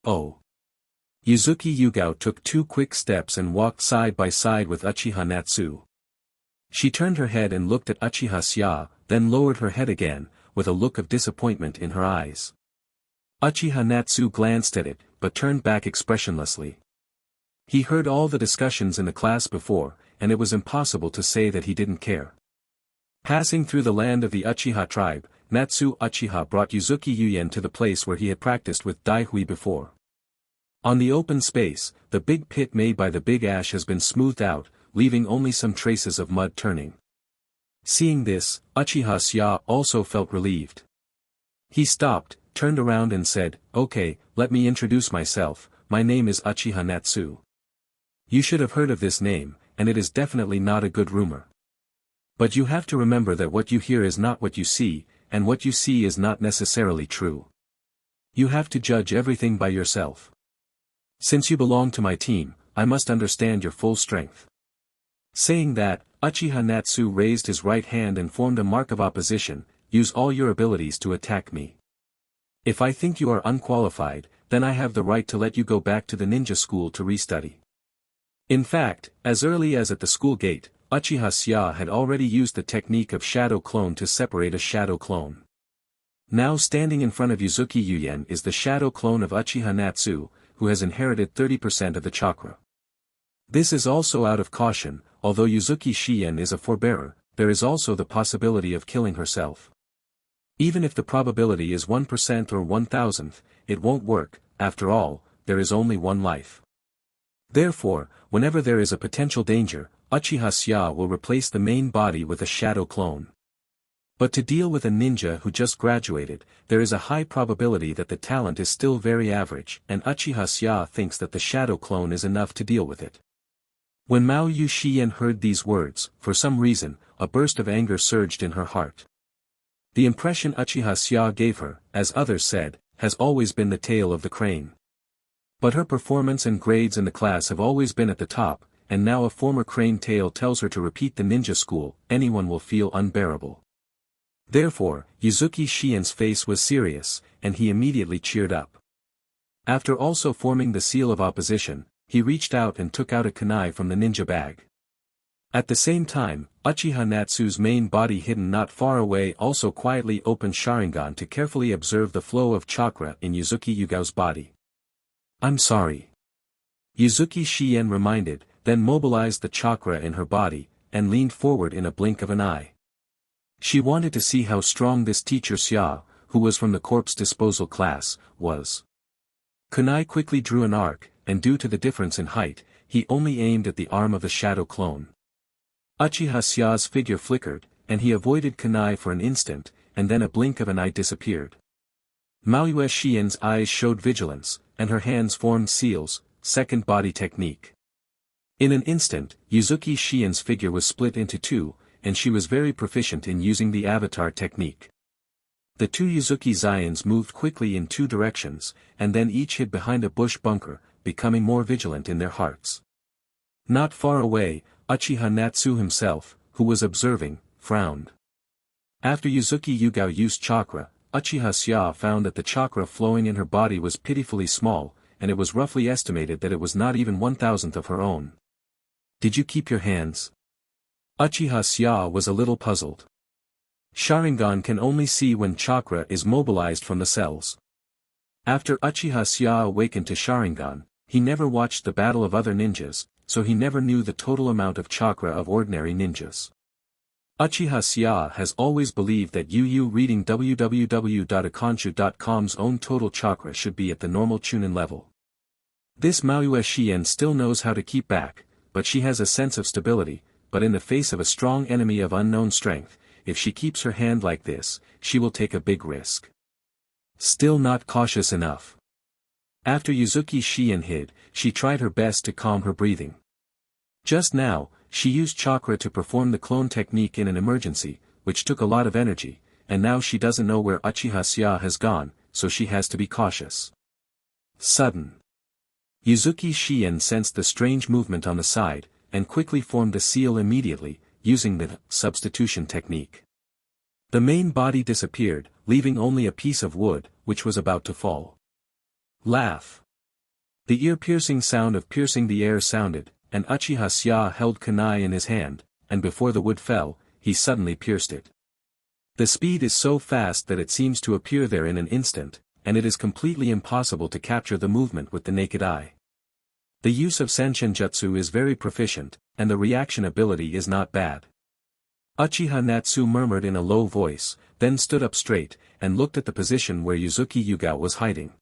Oh. Yuzuki Yugao took 2 quick steps and walked side by side with Uchiha Natsu. She turned her head and looked at Uchiha Sia, then lowered her head again, with a look of disappointment in her eyes. Uchiha Natsu glanced at it, but turned back expressionlessly. He heard all the discussions in the class before, and it was impossible to say that he didn't care. Passing through the land of the Uchiha tribe, Natsu Uchiha brought Yuzuki Yuyen to the place where he had practiced with Daihui before. On the open space, the big pit made by the big ash has been smoothed out, leaving only some traces of mud turning. Seeing this, Uchiha Sia also felt relieved. He stopped, turned around and said, "Okay, let me introduce myself, my name is Uchiha Natsu. You should have heard of this name, and it is definitely not a good rumor. But you have to remember that what you hear is not what you see, and what you see is not necessarily true. You have to judge everything by yourself. Since you belong to my team, I must understand your full strength." Saying that, Uchiha Natsu raised his right hand and formed a mark of opposition, "Use all your abilities to attack me. If I think you are unqualified, then I have the right to let you go back to the ninja school to restudy." In fact, as early as at the school gate, Uchiha Sia had already used the technique of shadow clone to separate a shadow clone. Now standing in front of Yuzuki Yuyen is the shadow clone of Uchiha Natsu, who has inherited 30% of the chakra. This is also out of caution, although Yuzuki Shien is a forebearer, there is also the possibility of killing herself. Even if the probability is 1% or 1,000th, it won't work, after all, there is only one life. Therefore, whenever there is a potential danger, Uchiha Sia will replace the main body with a shadow clone. But to deal with a ninja who just graduated, there is a high probability that the talent is still very average, and Uchiha Sia thinks that the shadow clone is enough to deal with it. When Mao Yu Shien heard these words, for some reason, a burst of anger surged in her heart. The impression Uchiha Sia gave her, as others said, has always been the tail of the crane. But her performance and grades in the class have always been at the top, and now a former crane tail tells her to repeat the ninja school, anyone will feel unbearable. Therefore, Yuzuki Shien's face was serious, and he immediately cheered up. After also forming the seal of opposition, he reached out and took out a kunai from the ninja bag. At the same time, Uchiha Natsu's main body hidden not far away also quietly opened Sharingan to carefully observe the flow of chakra in Yuzuki Yugao's body. "I'm sorry." Yuzuki Shien reminded, then mobilized the chakra in her body, and leaned forward in a blink of an eye. She wanted to see how strong this teacher Xia, who was from the corpse disposal class, was. Kunai quickly drew an arc, and due to the difference in height, he only aimed at the arm of the shadow clone. Uchiha Xia's figure flickered, and he avoided kunai for an instant, and then a blink of an eye disappeared. Maoyue Xian's eyes showed vigilance, and her hands formed seals, second body technique. In an instant, Yuzuki Xian's figure was split into two, and she was very proficient in using the avatar technique. The two Yuzuki Xians moved quickly in two directions, and then each hid behind a bush bunker, becoming more vigilant in their hearts. Not far away, Uchiha Natsu himself, who was observing, frowned. After Yuzuki Yugao used chakra, Uchiha Xia found that the chakra flowing in her body was pitifully small, and it was roughly estimated that it was not even 1,000th of her own. "Did you keep your hands?" Uchiha Xia was a little puzzled. Sharingan can only see when chakra is mobilized from the cells. After Uchiha Xia awakened to Sharingan, he never watched the battle of other ninjas, so he never knew the total amount of chakra of ordinary ninjas. Uchiha Sia has always believed that Yu reading www.akanshu.com's own total chakra should be at the normal Chunin level. This Maue Shien still knows how to keep back, but she has a sense of stability, but in the face of a strong enemy of unknown strength, if she keeps her hand like this, she will take a big risk. Still not cautious enough. After Yuzuki Shien hid, she tried her best to calm her breathing. Just now, she used chakra to perform the clone technique in an emergency, which took a lot of energy, and now she doesn't know where Uchiha Sia has gone, so she has to be cautious. Sudden. Yuzuki Shien sensed the strange movement on the side, and quickly formed a seal immediately, using the substitution technique. The main body disappeared, leaving only a piece of wood, which was about to fall. Laugh. The ear-piercing sound of piercing the air sounded, and Uchiha Sia held kunai in his hand, and before the wood fell, he suddenly pierced it. The speed is so fast that it seems to appear there in an instant, and it is completely impossible to capture the movement with the naked eye. The use of Sanshinjutsu is very proficient, and the reaction ability is not bad. Uchiha Natsu murmured in a low voice, then stood up straight, and looked at the position where Yuzuki Yugao was hiding.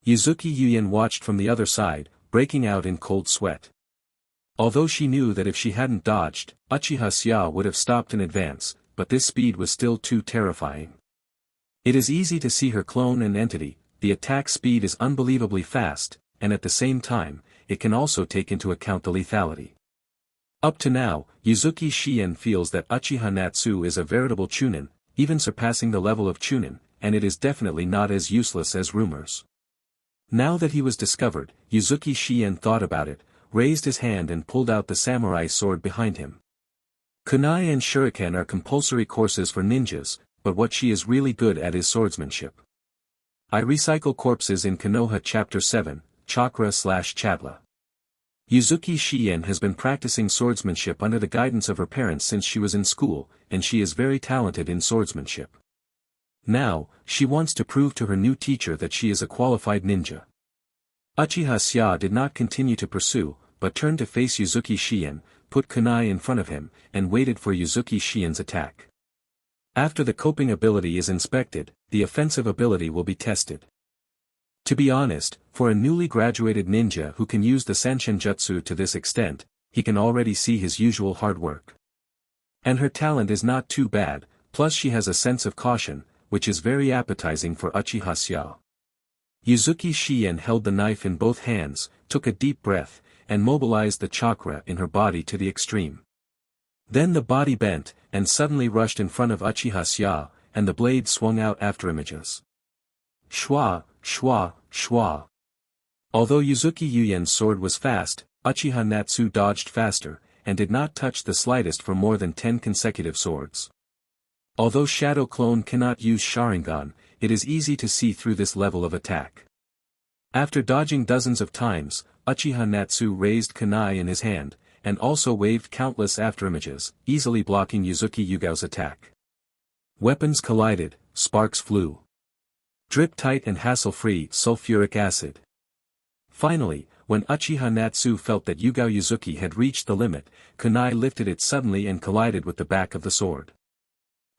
Yuzuki Yuyen watched from the other side, breaking out in cold sweat. Although she knew that if she hadn't dodged, Uchiha Sia would have stopped in advance, but this speed was still too terrifying. It is easy to see her clone and entity, the attack speed is unbelievably fast, and at the same time, it can also take into account the lethality. Up to now, Yuzuki Shien feels that Uchiha Natsu is a veritable Chunin, even surpassing the level of Chunin, and it is definitely not as useless as rumors. Now that he was discovered, Yuzuki Shien thought about it, raised his hand and pulled out the samurai sword behind him. Kunai and shuriken are compulsory courses for ninjas, but what she is really good at is swordsmanship. I recycle corpses in Konoha Chapter 7, Chakra/Chatla. Yuzuki Shien has been practicing swordsmanship under the guidance of her parents since she was in school, and she is very talented in swordsmanship. Now, she wants to prove to her new teacher that she is a qualified ninja. Uchiha Sia did not continue to pursue, but turned to face Yuzuki Shien, put kunai in front of him, and waited for Yuzuki Shien's attack. After the coping ability is inspected, the offensive ability will be tested. To be honest, for a newly graduated ninja who can use the Sanshinjutsu to this extent, he can already see his usual hard work. And her talent is not too bad, plus she has a sense of caution, which is very appetizing for Uchiha Sia. Yuzuki Shien held the knife in both hands, took a deep breath, and mobilized the chakra in her body to the extreme. Then the body bent, and suddenly rushed in front of Uchiha Sia, and the blade swung out after images. Shwa, shwa, shwa. Although Yuzuki Yuyen's sword was fast, Uchiha Natsu dodged faster, and did not touch the slightest for more than 10 consecutive swords. Although Shadow Clone cannot use Sharingan, it is easy to see through this level of attack. After dodging dozens of times, Uchiha Natsu raised kunai in his hand, and also waved countless afterimages, easily blocking Yuzuki Yugao's attack. Weapons collided, sparks flew. Drip tight and hassle-free sulfuric acid. Finally, when Uchiha Natsu felt that Yugao Yuzuki had reached the limit, kunai lifted it suddenly and collided with the back of the sword.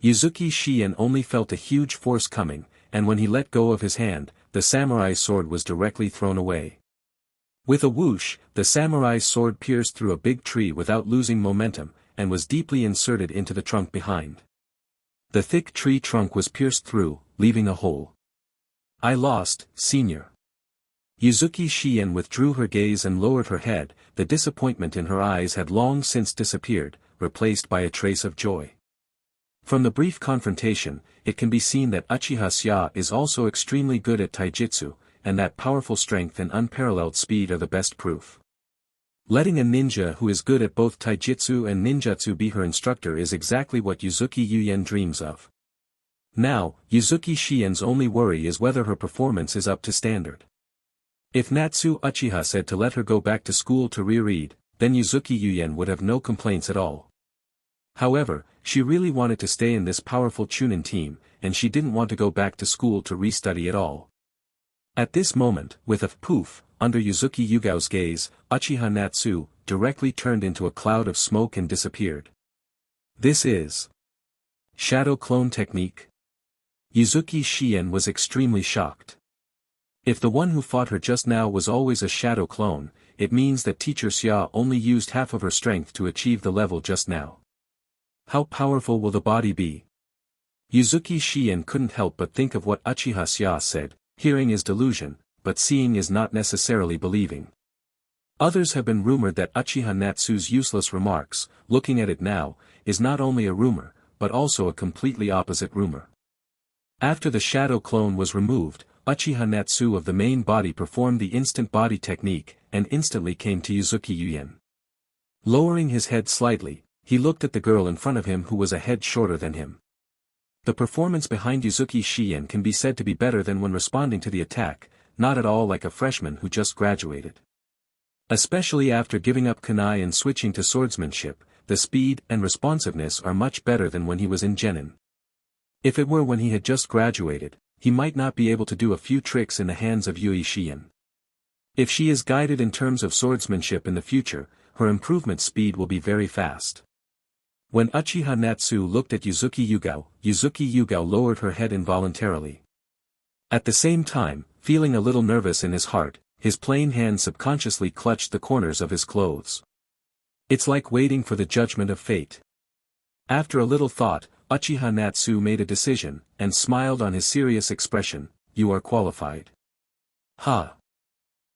Yuzuki Shien only felt a huge force coming, and when he let go of his hand, the samurai sword was directly thrown away. With a whoosh, the samurai's sword pierced through a big tree without losing momentum, and was deeply inserted into the trunk behind. The thick tree trunk was pierced through, leaving a hole. I lost, senior. Yuzuki Shien withdrew her gaze and lowered her head, the disappointment in her eyes had long since disappeared, replaced by a trace of joy. From the brief confrontation, it can be seen that Uchiha Sia is also extremely good at taijutsu, and that powerful strength and unparalleled speed are the best proof. Letting a ninja who is good at both taijutsu and ninjutsu be her instructor is exactly what Yuzuki Yuyen dreams of. Now, Yuzuki Shien's only worry is whether her performance is up to standard. If Natsu Uchiha said to let her go back to school to reread, then Yuzuki Yuyen would have no complaints at all. However, she really wanted to stay in this powerful Chunin team, and she didn't want to go back to school to restudy at all. At this moment, with a poof, under Yuzuki Yugao's gaze, Uchiha Natsu directly turned into a cloud of smoke and disappeared. This is shadow clone technique? Yuzuki Shien was extremely shocked. If the one who fought her just now was always a shadow clone, it means that teacher Xia only used half of her strength to achieve the level just now. How powerful will the body be? Yuzuki Shien couldn't help but think of what Uchiha Xia said, hearing is delusion, but seeing is not necessarily believing. Others have been rumored that Uchiha Natsu's useless remarks, looking at it now, is not only a rumor, but also a completely opposite rumor. After the shadow clone was removed, Uchiha Natsu of the main body performed the instant body technique, and instantly came to Yuzuki Yuyen. Lowering his head slightly, he looked at the girl in front of him who was a head shorter than him. The performance behind Yuzuki Shien can be said to be better than when responding to the attack, not at all like a freshman who just graduated. Especially after giving up kunai and switching to swordsmanship, the speed and responsiveness are much better than when he was in genin. If it were when he had just graduated, he might not be able to do a few tricks in the hands of Yui Shien. If she is guided in terms of swordsmanship in the future, her improvement speed will be very fast. When Uchiha Natsu looked at Yuzuki Yugao lowered her head involuntarily. At the same time, feeling a little nervous in his heart, his plain hand subconsciously clutched the corners of his clothes. It's like waiting for the judgment of fate. After a little thought, Uchiha Natsu made a decision, and smiled on his serious expression, "You are qualified." Ha!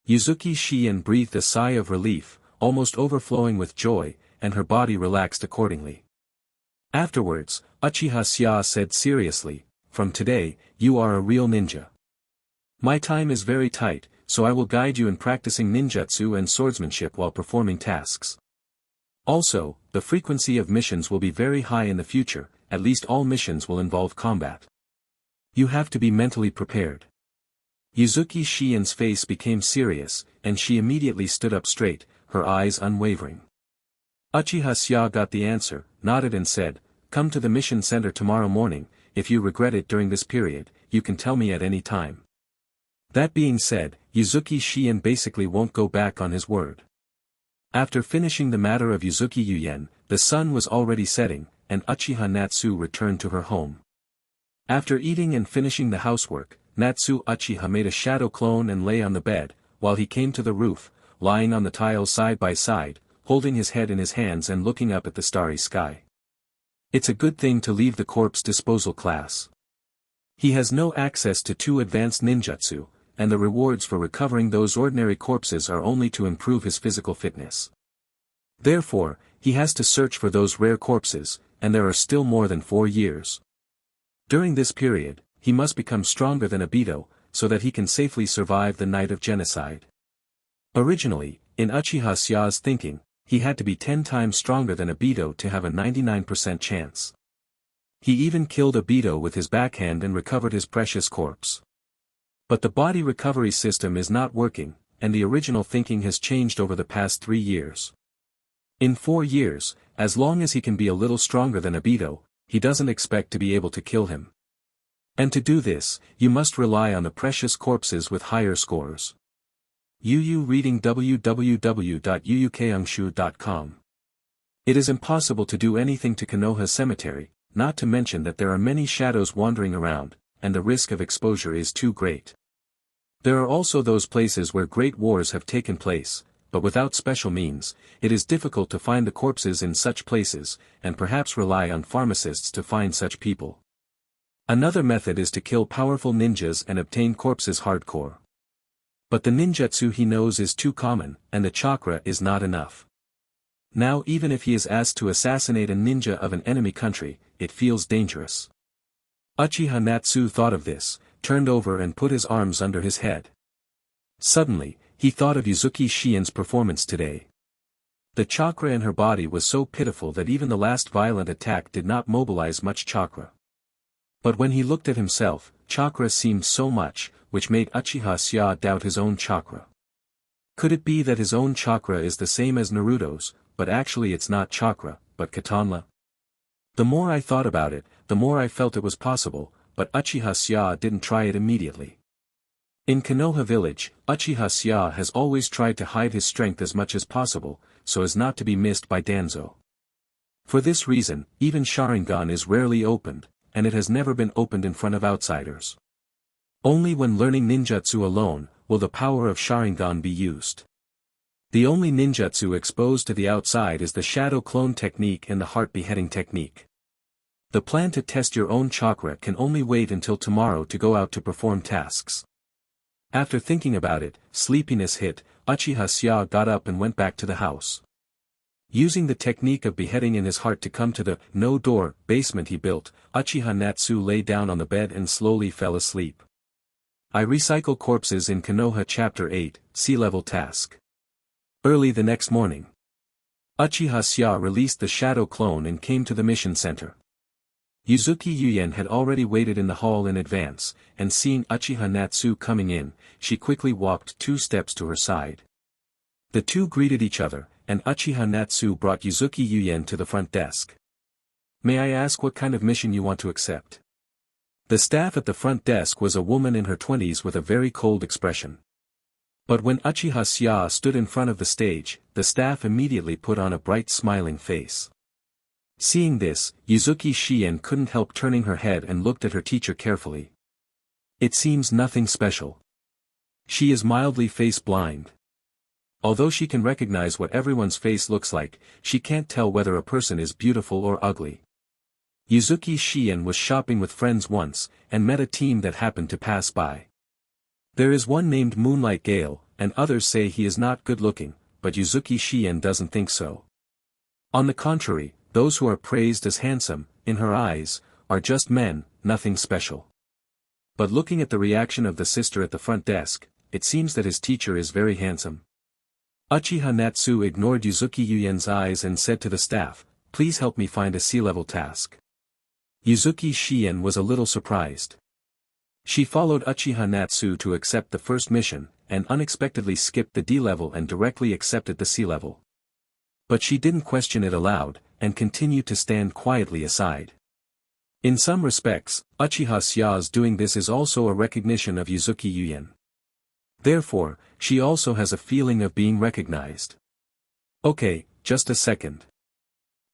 Yuzuki Shien breathed a sigh of relief, almost overflowing with joy, and her body relaxed accordingly. Afterwards, Uchiha Xia said seriously, "From today, you are a real ninja. My time is very tight, so I will guide you in practicing ninjutsu and swordsmanship while performing tasks. Also, the frequency of missions will be very high in the future, at least all missions will involve combat. You have to be mentally prepared." Yuzuki Shien's face became serious, and she immediately stood up straight, her eyes unwavering. Uchiha Xia got the answer, nodded and said, "Come to the mission center tomorrow morning. If you regret it during this period, you can tell me at any time." That being said, Yuzuki Shien basically won't go back on his word. After finishing the matter of Yuzuki Yuyen, the sun was already setting, and Uchiha Natsu returned to her home. After eating and finishing the housework, Natsu Uchiha made a shadow clone and lay on the bed, while he came to the roof, lying on the tiles side by side, holding his head in his hands and looking up at the starry sky. It's a good thing to leave the corpse disposal class. He has no access to too advanced ninjutsu, and the rewards for recovering those ordinary corpses are only to improve his physical fitness. Therefore, he has to search for those rare corpses, and there are still more than 4 years. During this period, he must become stronger than Obito, so that he can safely survive the night of genocide. Originally, in Uchiha Xia's thinking, he had to be 10 times stronger than Obito to have a 99% chance. He even killed Obito with his backhand and recovered his precious corpse. But the body recovery system is not working, and the original thinking has changed over the past 3 years. In 4 years, as long as he can be a little stronger than Obito, he doesn't expect to be able to kill him. And to do this, you must rely on the precious corpses with higher scores. Yu reading www.yuyukeungshu.com. It is impossible to do anything to Konoha Cemetery, not to mention that there are many shadows wandering around, and the risk of exposure is too great. There are also those places where great wars have taken place, but without special means, it is difficult to find the corpses in such places, and perhaps rely on pharmacists to find such people. Another method is to kill powerful ninjas and obtain corpses hardcore. But the ninjutsu he knows is too common, and the chakra is not enough. Now even if he is asked to assassinate a ninja of an enemy country, it feels dangerous. Uchiha Natsu thought of this, turned over and put his arms under his head. Suddenly, he thought of Yuzuki Shien's performance today. The chakra in her body was so pitiful that even the last violent attack did not mobilize much chakra. But when he looked at himself, chakra seemed so much, which made Uchiha Xia doubt his own chakra. Could it be that his own chakra is the same as Naruto's, but actually it's not chakra, but katana? The more I thought about it, the more I felt it was possible, but Uchiha Xia didn't try it immediately. In Konoha village, Uchiha Xia has always tried to hide his strength as much as possible, so as not to be missed by Danzo. For this reason, even Sharingan is rarely opened, and it has never been opened in front of outsiders. Only when learning ninjutsu alone, will the power of Sharingan be used. The only ninjutsu exposed to the outside is the shadow clone technique and the heart beheading technique. The plan to test your own chakra can only wait until tomorrow to go out to perform tasks. After thinking about it, sleepiness hit, Uchiha Sia got up and went back to the house. Using the technique of beheading in his heart to come to the no-door basement he built, Uchiha Natsu lay down on the bed and slowly fell asleep. I recycle corpses in Konoha Chapter 8, Sea Level Task. Early the next morning, Uchiha Sia released the shadow clone and came to the mission center. Yuzuki Yuyen had already waited in the hall in advance, and seeing Uchiha Natsu coming in, she quickly walked 2 steps to her side. The two greeted each other, and Uchiha Natsu brought Yuzuki Yuyen to the front desk. "May I ask what kind of mission you want to accept?" The staff at the front desk was a woman in her 20s with a very cold expression. But when Uchiha Sia stood in front of the stage, the staff immediately put on a bright smiling face. Seeing this, Yuzuki Shien couldn't help turning her head and looked at her teacher carefully. It seems nothing special. She is mildly face blind. Although she can recognize what everyone's face looks like, she can't tell whether a person is beautiful or ugly. Yuzuki Shien was shopping with friends once, and met a team that happened to pass by. There is one named Moonlight Gale, and others say he is not good looking, but Yuzuki Shien doesn't think so. On the contrary, those who are praised as handsome, in her eyes, are just men, nothing special. But looking at the reaction of the sister at the front desk, it seems that his teacher is very handsome. Uchiha Natsu ignored Yuzuki Yuyen's eyes and said to the staff, "Please help me find a sea-level task." Yuzuki Shien was a little surprised. She followed Uchiha Natsu to accept the first mission, and unexpectedly skipped the D-level and directly accepted the C-level. But she didn't question it aloud, and continued to stand quietly aside. In some respects, Uchiha Sia's doing this is also a recognition of Yuzuki Yuyen. Therefore, she also has a feeling of being recognized. "Okay, just a second."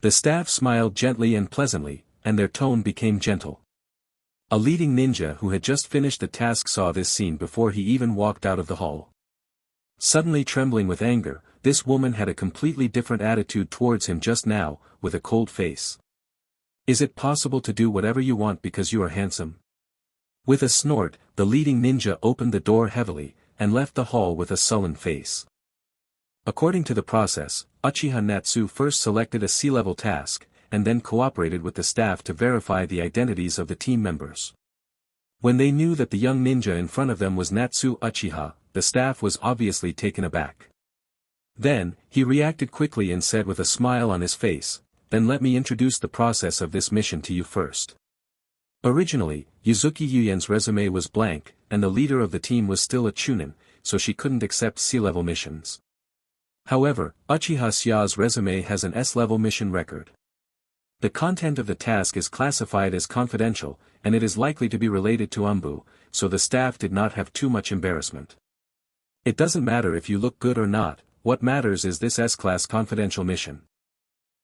The staff smiled gently and pleasantly, and their tone became gentle. A leading ninja who had just finished the task saw this scene before he even walked out of the hall. Suddenly trembling with anger, this woman had a completely different attitude towards him just now, with a cold face. "Is it possible to do whatever you want because you are handsome?" With a snort, the leading ninja opened the door heavily, and left the hall with a sullen face. According to the process, Uchiha Natsu first selected a sea-level task, and then cooperated with the staff to verify the identities of the team members. When they knew that the young ninja in front of them was Natsu Uchiha, the staff was obviously taken aback. Then, he reacted quickly and said with a smile on his face, "Then let me introduce the process of this mission to you first." Originally, Yuzuki Yuyen's resume was blank, and the leader of the team was still a chunin, so she couldn't accept C-level missions. However, Uchiha Sia's resume has an S-level mission record. The content of the task is classified as confidential, and it is likely to be related to Umbu, so the staff did not have too much embarrassment. It doesn't matter if you look good or not, what matters is this S-class confidential mission.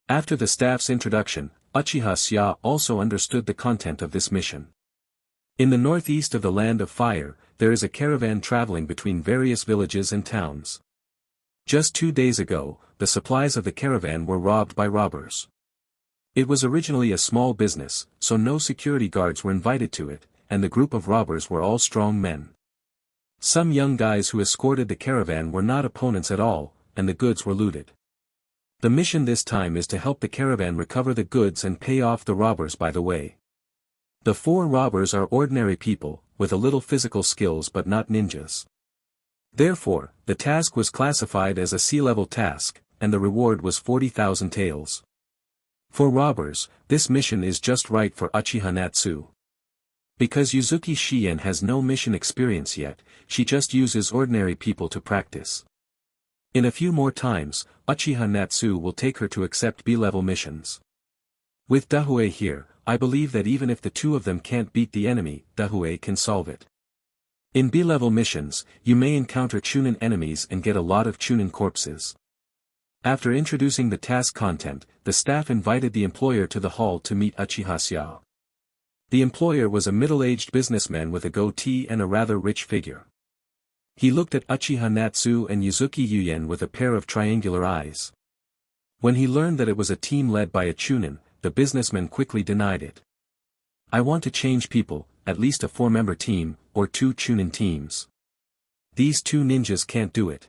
After the staff's introduction, Uchiha Sia also understood the content of this mission. In the northeast of the Land of Fire, there is a caravan traveling between various villages and towns. Just 2 days ago, the supplies of the caravan were robbed by robbers. It was originally a small business, so no security guards were invited to it, and the group of robbers were all strong men. Some young guys who escorted the caravan were not opponents at all, and the goods were looted. The mission this time is to help the caravan recover the goods and pay off the robbers by the way. The 4 robbers are ordinary people, with a little physical skills but not ninjas. Therefore, the task was classified as a sea-level task, and the reward was 40,000 taels. For robbers, this mission is just right for Uchiha Natsu. Because Yuzuki Shien has no mission experience yet, she just uses ordinary people to practice. In a few more times, Uchiha Natsu will take her to accept B-level missions. With Dahue here, I believe that even if the two of them can't beat the enemy, Dahue can solve it. In B-level missions, you may encounter chunin enemies and get a lot of chunin corpses. After introducing the task content, the staff invited the employer to the hall to meet Uchiha Sia. The employer was a middle-aged businessman with a goatee and a rather rich figure. He looked at Uchiha Natsu and Yuzuki Yuyen with a pair of triangular eyes. When he learned that it was a team led by a chunin, the businessman quickly denied it. "I want to change people, at least a 4-member team, or 2 chunin teams. These 2 ninjas can't do it."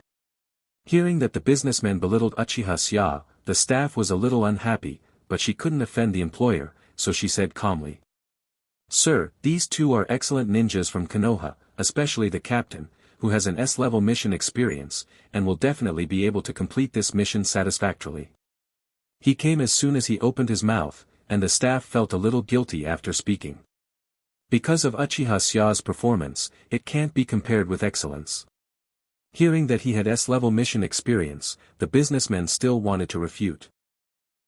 Hearing that the businessman belittled Uchiha Sia, the staff was a little unhappy, but she couldn't offend the employer, so she said calmly. "Sir, these 2 are excellent ninjas from Konoha, especially the captain, who has an S-level mission experience, and will definitely be able to complete this mission satisfactorily." He came as soon as he opened his mouth, and the staff felt a little guilty after speaking. Because of Uchiha Sia's performance, it can't be compared with excellence. Hearing that he had S-level mission experience, the businessman still wanted to refute.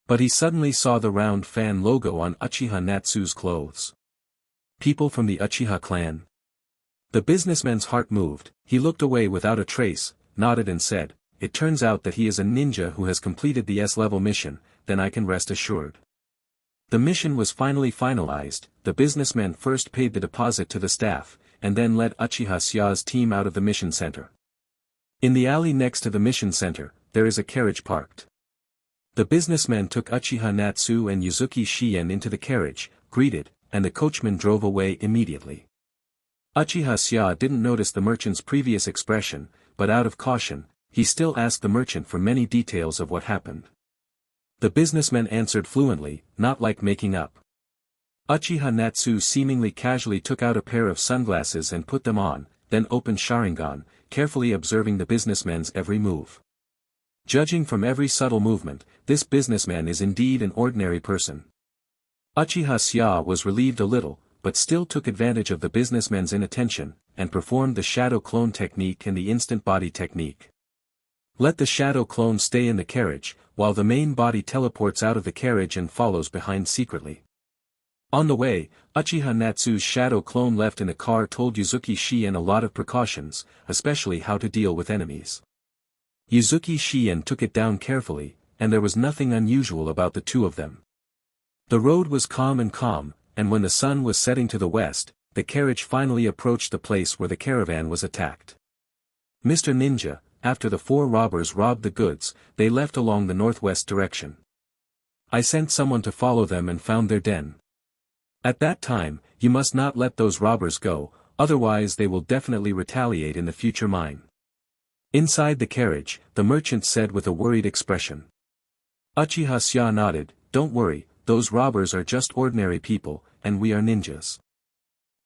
But he suddenly saw the round fan logo on Uchiha Natsu's clothes. People from the Uchiha clan. The businessman's heart moved, he looked away without a trace, nodded and said, "It turns out that he is a ninja who has completed the S-level mission, then I can rest assured." The mission was finally finalized, the businessman first paid the deposit to the staff, and then led Uchiha Sia's team out of the mission center. In the alley next to the mission center, there is a carriage parked. The businessman took Uchiha Natsu and Yuzuki Shien into the carriage, greeted, and the coachman drove away immediately. Uchiha Sia didn't notice the merchant's previous expression, but out of caution, he still asked the merchant for many details of what happened. The businessman answered fluently, not like making up. Uchiha Natsu seemingly casually took out a pair of sunglasses and put them on, then opened Sharingan, carefully observing the businessman's every move. Judging from every subtle movement, this businessman is indeed an ordinary person. Uchiha Sia was relieved a little, but still took advantage of the businessman's inattention, and performed the shadow clone technique and the instant body technique. Let the shadow clone stay in the carriage, while the main body teleports out of the carriage and follows behind secretly. On the way, Uchiha Natsu's shadow clone left in a car told Yuzuki Shien a lot of precautions, especially how to deal with enemies. Yuzuki Shien took it down carefully, and there was nothing unusual about the 2 of them. The road was calm, and when the sun was setting to the west, the carriage finally approached the place where the caravan was attacked. "Mr. Ninja, after the 4 robbers robbed the goods, they left along the northwest direction. I sent someone to follow them and found their den. At that time, you must not let those robbers go, otherwise they will definitely retaliate in the future mine." Inside the carriage, the merchant said with a worried expression. Uchiha Sia nodded, "Don't worry, those robbers are just ordinary people, and we are ninjas.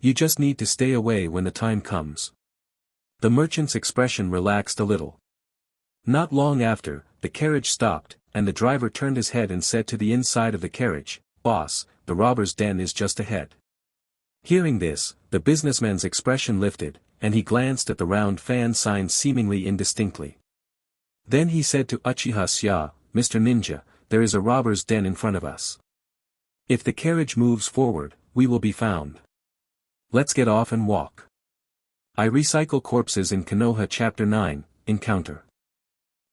You just need to stay away when the time comes." The merchant's expression relaxed a little. Not long after, the carriage stopped, and the driver turned his head and said to the inside of the carriage, "Boss, the robber's den is just ahead." Hearing this, the businessman's expression lifted, and he glanced at the round fan sign seemingly indistinctly. Then he said to Uchiha Sia, "Mr. Ninja, there is a robber's den in front of us. If the carriage moves forward, we will be found. Let's get off and walk." I recycle corpses in Konoha Chapter 9, Encounter.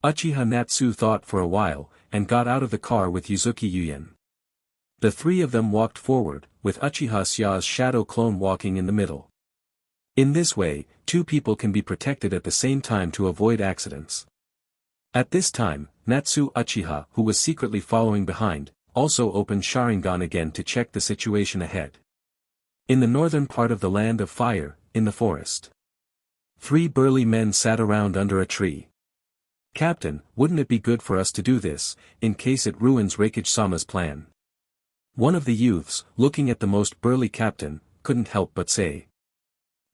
Uchiha Natsu thought for a while, and got out of the car with Yuzuki Yuyen. The 3 of them walked forward, with Uchiha Sia's shadow clone walking in the middle. In this way, 2 people can be protected at the same time to avoid accidents. At this time, Natsu Uchiha, who was secretly following behind, also opened Sharingan again to check the situation ahead. In the northern part of the Land of Fire, in the forest, 3 burly men sat around under a tree. "Captain, wouldn't it be good for us to do this, in case it ruins Raikage-sama's plan?" One of the youths, looking at the most burly captain, couldn't help but say.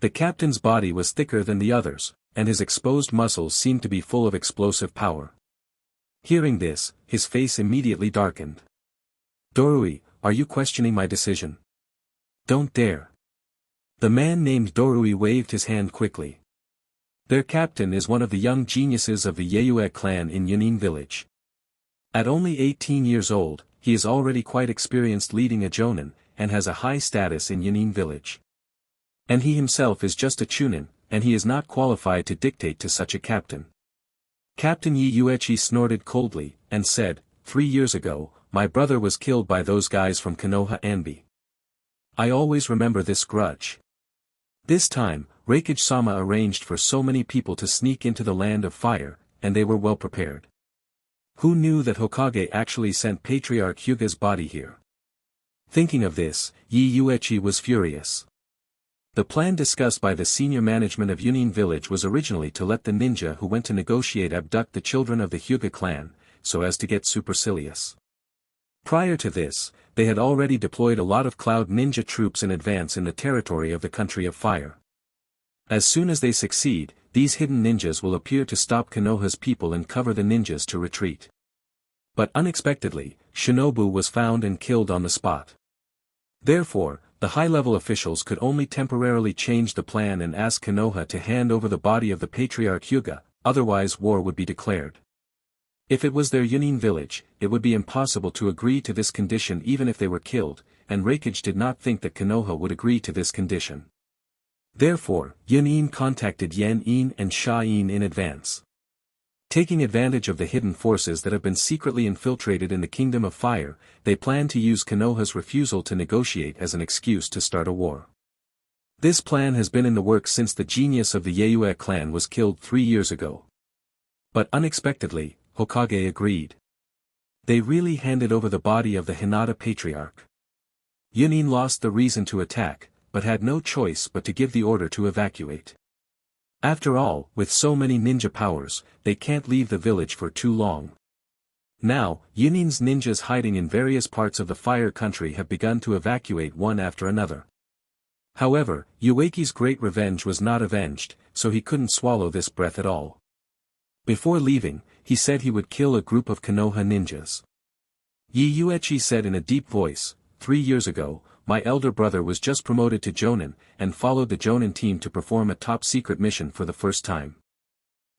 The captain's body was thicker than the others, and his exposed muscles seemed to be full of explosive power. Hearing this, his face immediately darkened. "Dorui, are you questioning my decision?" "Don't dare." The man named Dorui waved his hand quickly. Their captain is one of the young geniuses of the Yayue clan in Yunin village. At only 18 years old, he is already quite experienced leading a jonin, and has a high status in Yunin village. And he himself is just a chunin, and he is not qualified to dictate to such a captain. Captain Yuichi snorted coldly, and said, 3 years ago, my brother was killed by those guys from Konoha Anbi. I always remember this grudge. This time, Reikage-sama arranged for so many people to sneak into the land of fire, and they were well prepared. Who knew that Hokage actually sent Patriarch Hyuga's body here? Thinking of this, Yuichi was furious. The plan discussed by the senior management of Yunin village was originally to let the ninja who went to negotiate abduct the children of the Hyuga clan, so as to get supercilious. Prior to this, they had already deployed a lot of cloud ninja troops in advance in the territory of the country of fire. As soon as they succeed, these hidden ninjas will appear to stop Konoha's people and cover the ninjas to retreat. But unexpectedly, Shinobu was found and killed on the spot. Therefore, the high-level officials could only temporarily change the plan and ask Konoha to hand over the body of the Patriarch Hyuga, otherwise war would be declared. If it was their Yunin village, it would be impossible to agree to this condition even if they were killed, and Reikage did not think that Konoha would agree to this condition. Therefore, Yunin contacted Yen-in and Sha-in in advance. Taking advantage of the hidden forces that have been secretly infiltrated in the Kingdom of Fire, they plan to use Konoha's refusal to negotiate as an excuse to start a war. This plan has been in the works since the genius of the Yayue clan was killed 3 years ago. But unexpectedly, Hokage agreed. They really handed over the body of the Hinata Patriarch. Yunin lost the reason to attack, but had no choice but to give the order to evacuate. After all, with so many ninja powers, they can't leave the village for too long. Now, Yunin's ninjas hiding in various parts of the fire country have begun to evacuate one after another. However, Yuichi's great revenge was not avenged, so he couldn't swallow this breath at all. Before leaving, he said he would kill a group of Konoha ninjas. Yuichi said in a deep voice, 3 years ago, my elder brother was just promoted to Jonin, and followed the Jonin team to perform a top-secret mission for the first time.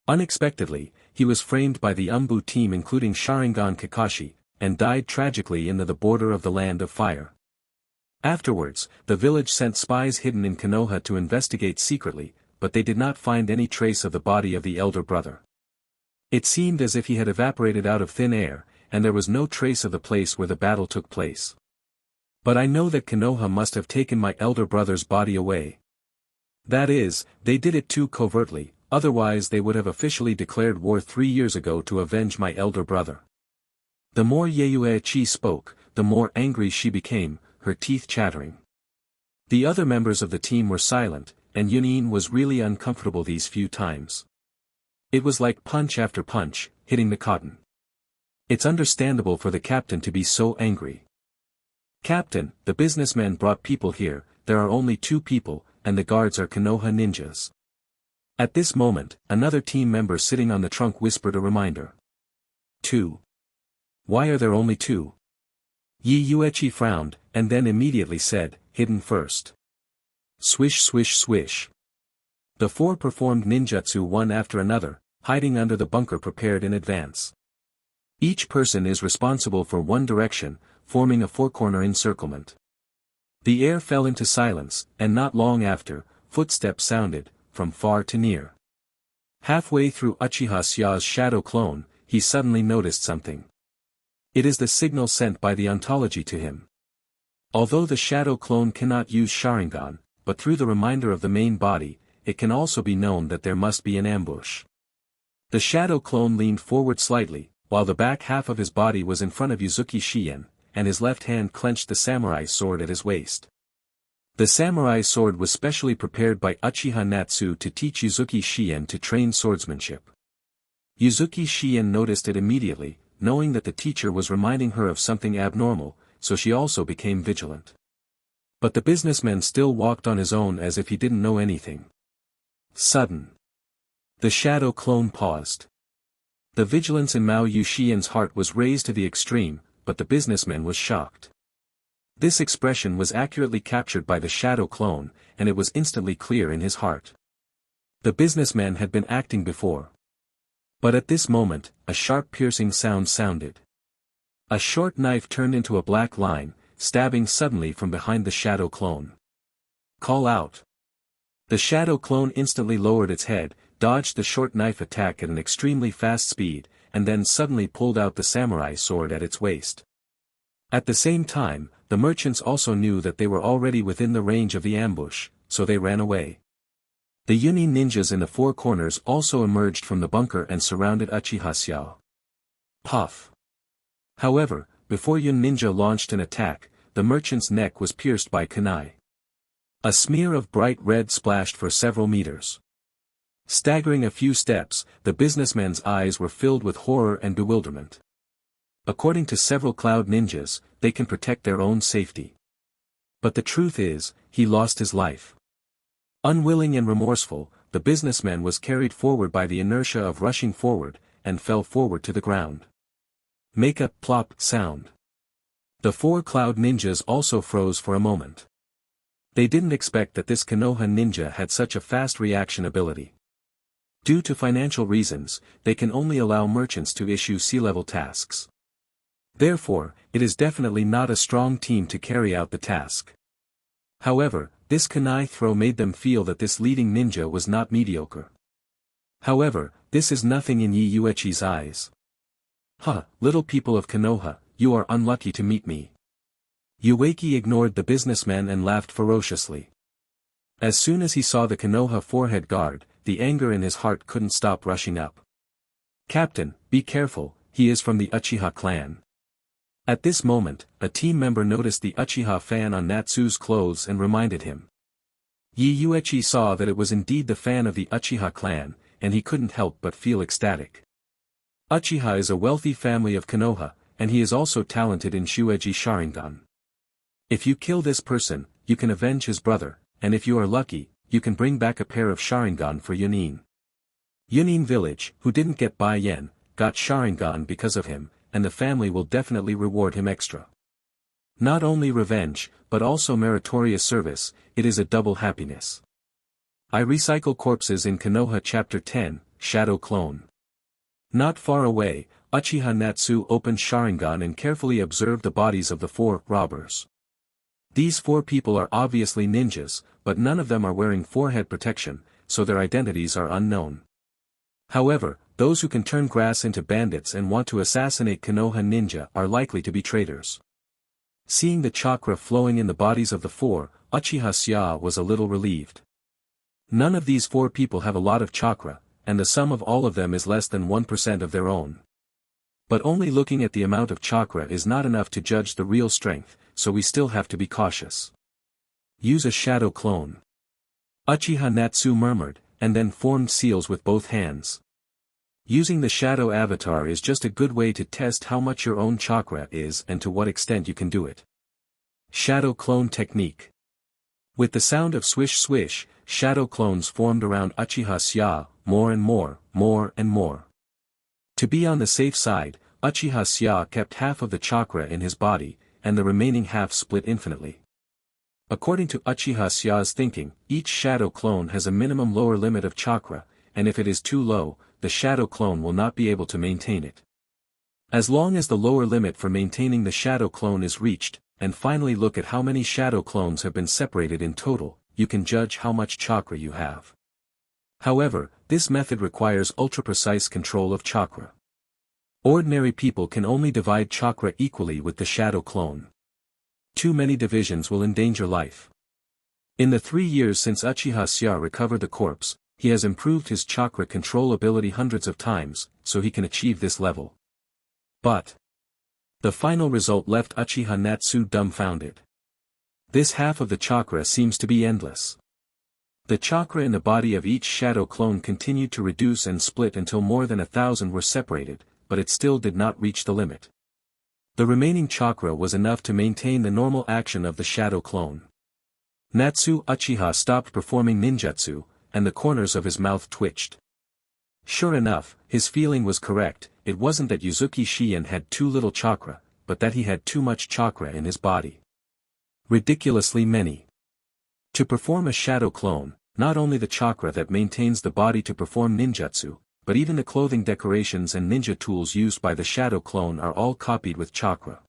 Unexpectedly, he was framed by the Umbu team including Sharingan Kakashi, and died tragically in the border of the Land of Fire. Afterwards, the village sent spies hidden in Konoha to investigate secretly, but they did not find any trace of the body of the elder brother. It seemed as if he had evaporated out of thin air, and there was no trace of the place where the battle took place. But I know that Konoha must have taken my elder brother's body away. That is, they did it too covertly, otherwise they would have officially declared war 3 years ago to avenge my elder brother. The more Yuichi spoke, the more angry she became, her teeth chattering. The other members of the team were silent, and Yunin was really uncomfortable these few times. It was like punch after punch, hitting the cotton. It's understandable for the captain to be so angry. Captain, the businessmen brought people here, there are only 2 people, and the guards are Konoha ninjas. At this moment, another team member sitting on the trunk whispered a reminder. 2. Why are there only 2? Yuichi frowned, and then immediately said, hidden first. Swish swish swish. The 4 performed ninjutsu one after another, hiding under the bunker prepared in advance. Each person is responsible for one direction, forming a 4-corner encirclement. The air fell into silence, and not long after, footsteps sounded, from far to near. Halfway through Uchiha Sya's shadow clone, he suddenly noticed something. It is the signal sent by the ontology to him. Although the shadow clone cannot use Sharingan, but through the reminder of the main body, it can also be known that there must be an ambush. The shadow clone leaned forward slightly, while the back half of his body was in front of Yuzuki Shien, and his left hand clenched the samurai sword at his waist. The samurai sword was specially prepared by Uchiha Natsu to teach Yuzuki Shien to train swordsmanship. Yuzuki Shien noticed it immediately, knowing that the teacher was reminding her of something abnormal, so she also became vigilant. But the businessman still walked on his own as if he didn't know anything. Sudden. The shadow clone paused. The vigilance in Mao Yushien's heart was raised to the extreme, but the businessman was shocked. This expression was accurately captured by the shadow clone, and it was instantly clear in his heart. The businessman had been acting before. But at this moment, a sharp piercing sound sounded. A short knife turned into a black line, stabbing suddenly from behind the shadow clone. Call out. The shadow clone instantly lowered its head, dodged the short knife attack at an extremely fast speed, and then suddenly pulled out the samurai sword at its waist. At the same time, the merchants also knew that they were already within the range of the ambush, so they ran away. The Yunin ninjas in the four corners also emerged from the bunker and surrounded Uchiha Xiao. Puff. However, before Yun Ninja launched an attack, the merchant's neck was pierced by kunai. A smear of bright red splashed for several meters. Staggering a few steps, the businessman's eyes were filled with horror and bewilderment. According to several cloud ninjas, they can protect their own safety. But the truth is, he lost his life. Unwilling and remorseful, the businessman was carried forward by the inertia of rushing forward, and fell forward to the ground. Make a plop sound. The four cloud ninjas also froze for a moment. They didn't expect that this Konoha ninja had such a fast reaction ability. Due to financial reasons, they can only allow merchants to issue sea-level tasks. Therefore, it is definitely not a strong team to carry out the task. However, this kunai throw made them feel that this leading ninja was not mediocre. However, this is nothing in Yi Yuechi's eyes. "Huh, little people of Konoha, you are unlucky to meet me." Yueki ignored the businessman and laughed ferociously. As soon as he saw the Konoha forehead guard, the anger in his heart couldn't stop rushing up. "Captain, be careful, he is from the Uchiha clan." At this moment, a team member noticed the Uchiha fan on Natsu's clothes and reminded him. Yi Yuechi saw that it was indeed the fan of the Uchiha clan, and he couldn't help but feel ecstatic. Uchiha is a wealthy family of Konoha, and he is also talented in Shueiji Sharingan. If you kill this person, you can avenge his brother, and if you are lucky, you can bring back a pair of Sharingan for Yunin. Yunin village, who didn't get Bai Yen, got Sharingan because of him, and the family will definitely reward him extra. Not only revenge, but also meritorious service, it is a double happiness. I recycle corpses in Konoha Chapter 10, Shadow Clone. Not far away, Uchiha Natsu opened Sharingan and carefully observed the bodies of the four robbers. These four people are obviously ninjas, but none of them are wearing forehead protection, so their identities are unknown. However, those who can turn grass into bandits and want to assassinate Konoha ninja are likely to be traitors. Seeing the chakra flowing in the bodies of the four, Uchiha Xiao was a little relieved. None of these four people have a lot of chakra, and the sum of all of them is less than 1% of their own. But only looking at the amount of chakra is not enough to judge the real strength, so we still have to be cautious. Use a shadow clone. Uchiha Natsu murmured, and then formed seals with both hands. Using the shadow avatar is just a good way to test how much your own chakra is and to what extent you can do it. Shadow clone technique. With the sound of swish swish, shadow clones formed around Uchiha Xiao, more and more, more and more. To be on the safe side, Uchiha Xiao kept half of the chakra in his body, and the remaining half split infinitely. According to Uchiha Xiao's thinking, each shadow clone has a minimum lower limit of chakra, and if it is too low, the shadow clone will not be able to maintain it. As long as the lower limit for maintaining the shadow clone is reached, and finally look at how many shadow clones have been separated in total, you can judge how much chakra you have. However, this method requires ultra-precise control of chakra. Ordinary people can only divide chakra equally with the shadow clone. Too many divisions will endanger life. In the 3 years since Uchiha Xiao recovered the corpse, he has improved his chakra control ability hundreds of times, so he can achieve this level. But the final result left Uchiha Natsu dumbfounded. This half of the chakra seems to be endless. The chakra in the body of each shadow clone continued to reduce and split until more than 1,000 were separated, but it still did not reach the limit. The remaining chakra was enough to maintain the normal action of the shadow clone. Natsu Uchiha stopped performing ninjutsu, and the corners of his mouth twitched. Sure enough, his feeling was correct, it wasn't that Yuzuki Shien had too little chakra, but that he had too much chakra in his body. Ridiculously many. To perform a shadow clone, not only the chakra that maintains the body to perform ninjutsu, but even the clothing decorations and ninja tools used by the shadow clone are all copied with chakra.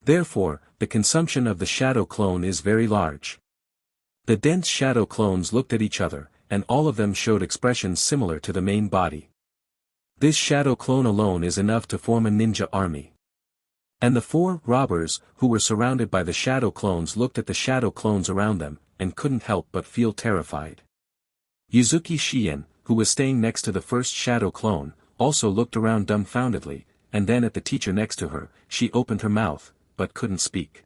Therefore, the consumption of the shadow clone is very large. The dense shadow clones looked at each other, and all of them showed expressions similar to the main body. This shadow clone alone is enough to form a ninja army. And the 4 robbers, who were surrounded by the shadow clones, looked at the shadow clones around them, and couldn't help but feel terrified. Yuzuki Shien, who was staying next to the first shadow clone, also looked around dumbfoundedly, and then at the teacher next to her. She opened her mouth, but couldn't speak.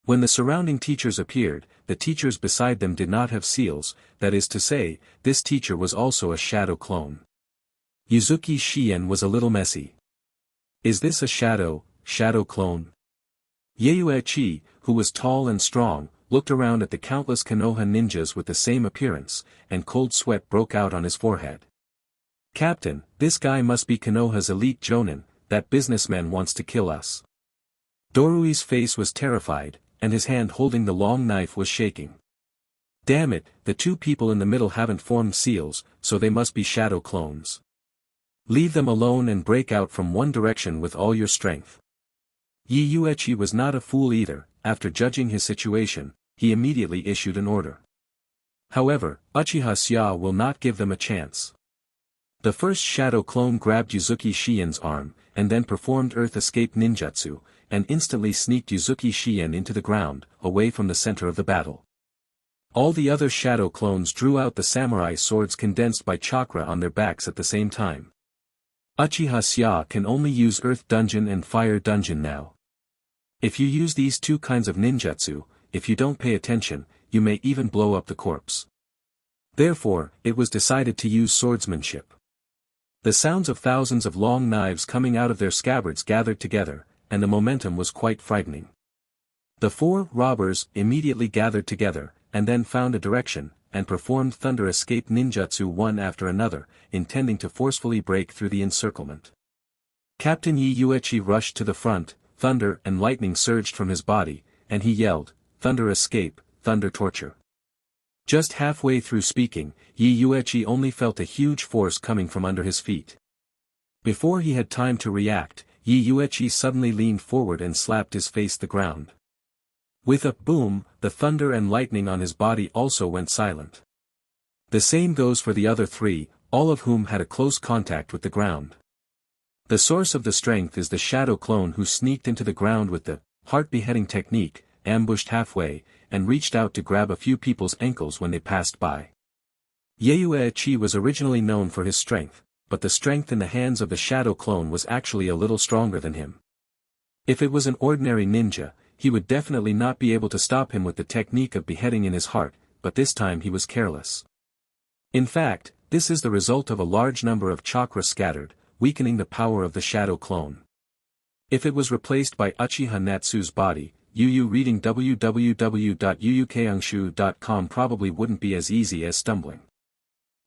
When the surrounding teachers appeared, the teachers beside them did not have seals, that is to say, this teacher was also a shadow clone. Yuzuki Shien was a little messy. Is this a shadow clone? Yayuechi, who was tall and strong, looked around at the countless Konoha ninjas with the same appearance, and cold sweat broke out on his forehead. Captain, this guy must be Konoha's elite jonin, that businessman wants to kill us. Dorui's face was terrified, and his hand holding the long knife was shaking. Damn it, the 2 people in the middle haven't formed seals, so they must be shadow clones. Leave them alone and break out from one direction with all your strength. Yuechi was not a fool either. After judging his situation, he immediately issued an order. However, Uchiha Sia will not give them a chance. The first shadow clone grabbed Yuzuki Shien's arm, and then performed Earth Escape Ninjutsu, and instantly sneaked Yuzuki Shien into the ground, away from the center of the battle. All the other shadow clones drew out the samurai swords condensed by chakra on their backs at the same time. Uchiha Sia can only use Earth Dungeon and Fire Dungeon now. If you use these 2 kinds of ninjutsu, if you don't pay attention, you may even blow up the corpse. Therefore, it was decided to use swordsmanship. The sounds of thousands of long knives coming out of their scabbards gathered together, and the momentum was quite frightening. The 4 robbers immediately gathered together, and then found a direction, and performed thunder escape ninjutsu one after another, intending to forcefully break through the encirclement. Captain Yuechi rushed to the front, thunder and lightning surged from his body, and he yelled, "Thunder escape, thunder torture." Just halfway through speaking, Yuechi only felt a huge force coming from under his feet. Before he had time to react, Yuechi suddenly leaned forward and slapped his face the ground. With a boom, the thunder and lightning on his body also went silent. The same goes for the other 3, all of whom had a close contact with the ground. The source of the strength is the shadow clone who sneaked into the ground with the heart beheading technique, ambushed halfway, and reached out to grab a few people's ankles when they passed by. Yayuechi was originally known for his strength, but the strength in the hands of the shadow clone was actually a little stronger than him. If it was an ordinary ninja, he would definitely not be able to stop him with the technique of beheading in his heart, but this time he was careless. In fact, this is the result of a large number of chakra scattered, weakening the power of the shadow clone. If it was replaced by Uchiha Natsu's body, reading www.yuyukeangshu.com probably wouldn't be as easy as stumbling.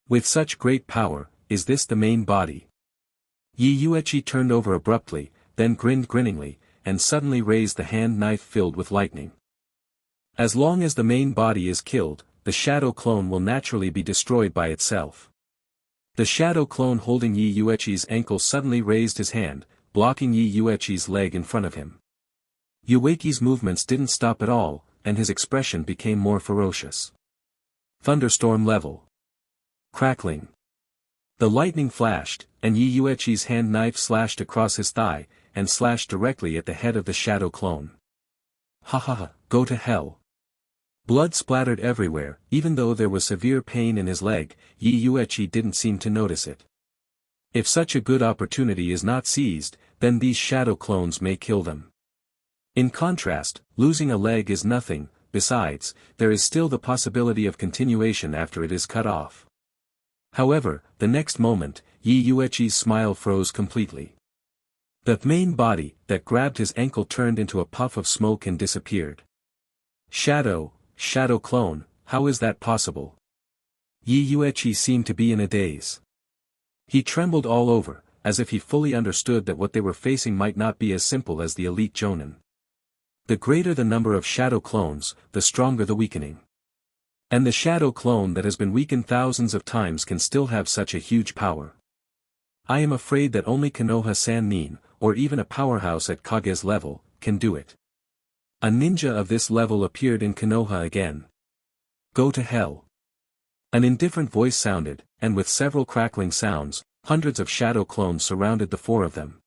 With such great power, is this the main body? Yuechi turned over abruptly, then grinned grinningly, and suddenly raised the hand knife filled with lightning. As long as the main body is killed, the shadow clone will naturally be destroyed by itself. The shadow clone holding Yuechi's ankle suddenly raised his hand, blocking Yuechi's leg in front of him. Yuechi's movements didn't stop at all, and his expression became more ferocious. Thunderstorm level. Crackling. The lightning flashed, and Yuechi's hand knife slashed across his thigh, and slashed directly at the head of the shadow clone. Ha ha ha, go to hell. Blood splattered everywhere. Even though there was severe pain in his leg, Yuechi didn't seem to notice it. If such a good opportunity is not seized, then these shadow clones may kill them. In contrast, losing a leg is nothing. Besides, there is still the possibility of continuation after it is cut off. However, the next moment, Yuechi's smile froze completely. The main body that grabbed his ankle turned into a puff of smoke and disappeared. Shadow clone, how is that possible? Yuechi seemed to be in a daze. He trembled all over, as if he fully understood that what they were facing might not be as simple as the elite jonin. The greater the number of shadow clones, the stronger the weakening. And the shadow clone that has been weakened thousands of times can still have such a huge power. I am afraid that only Konoha Sannin, or even a powerhouse at Kage's level, can do it. A ninja of this level appeared in Konoha again. Go to hell. An indifferent voice sounded, and with several crackling sounds, hundreds of shadow clones surrounded the four of them.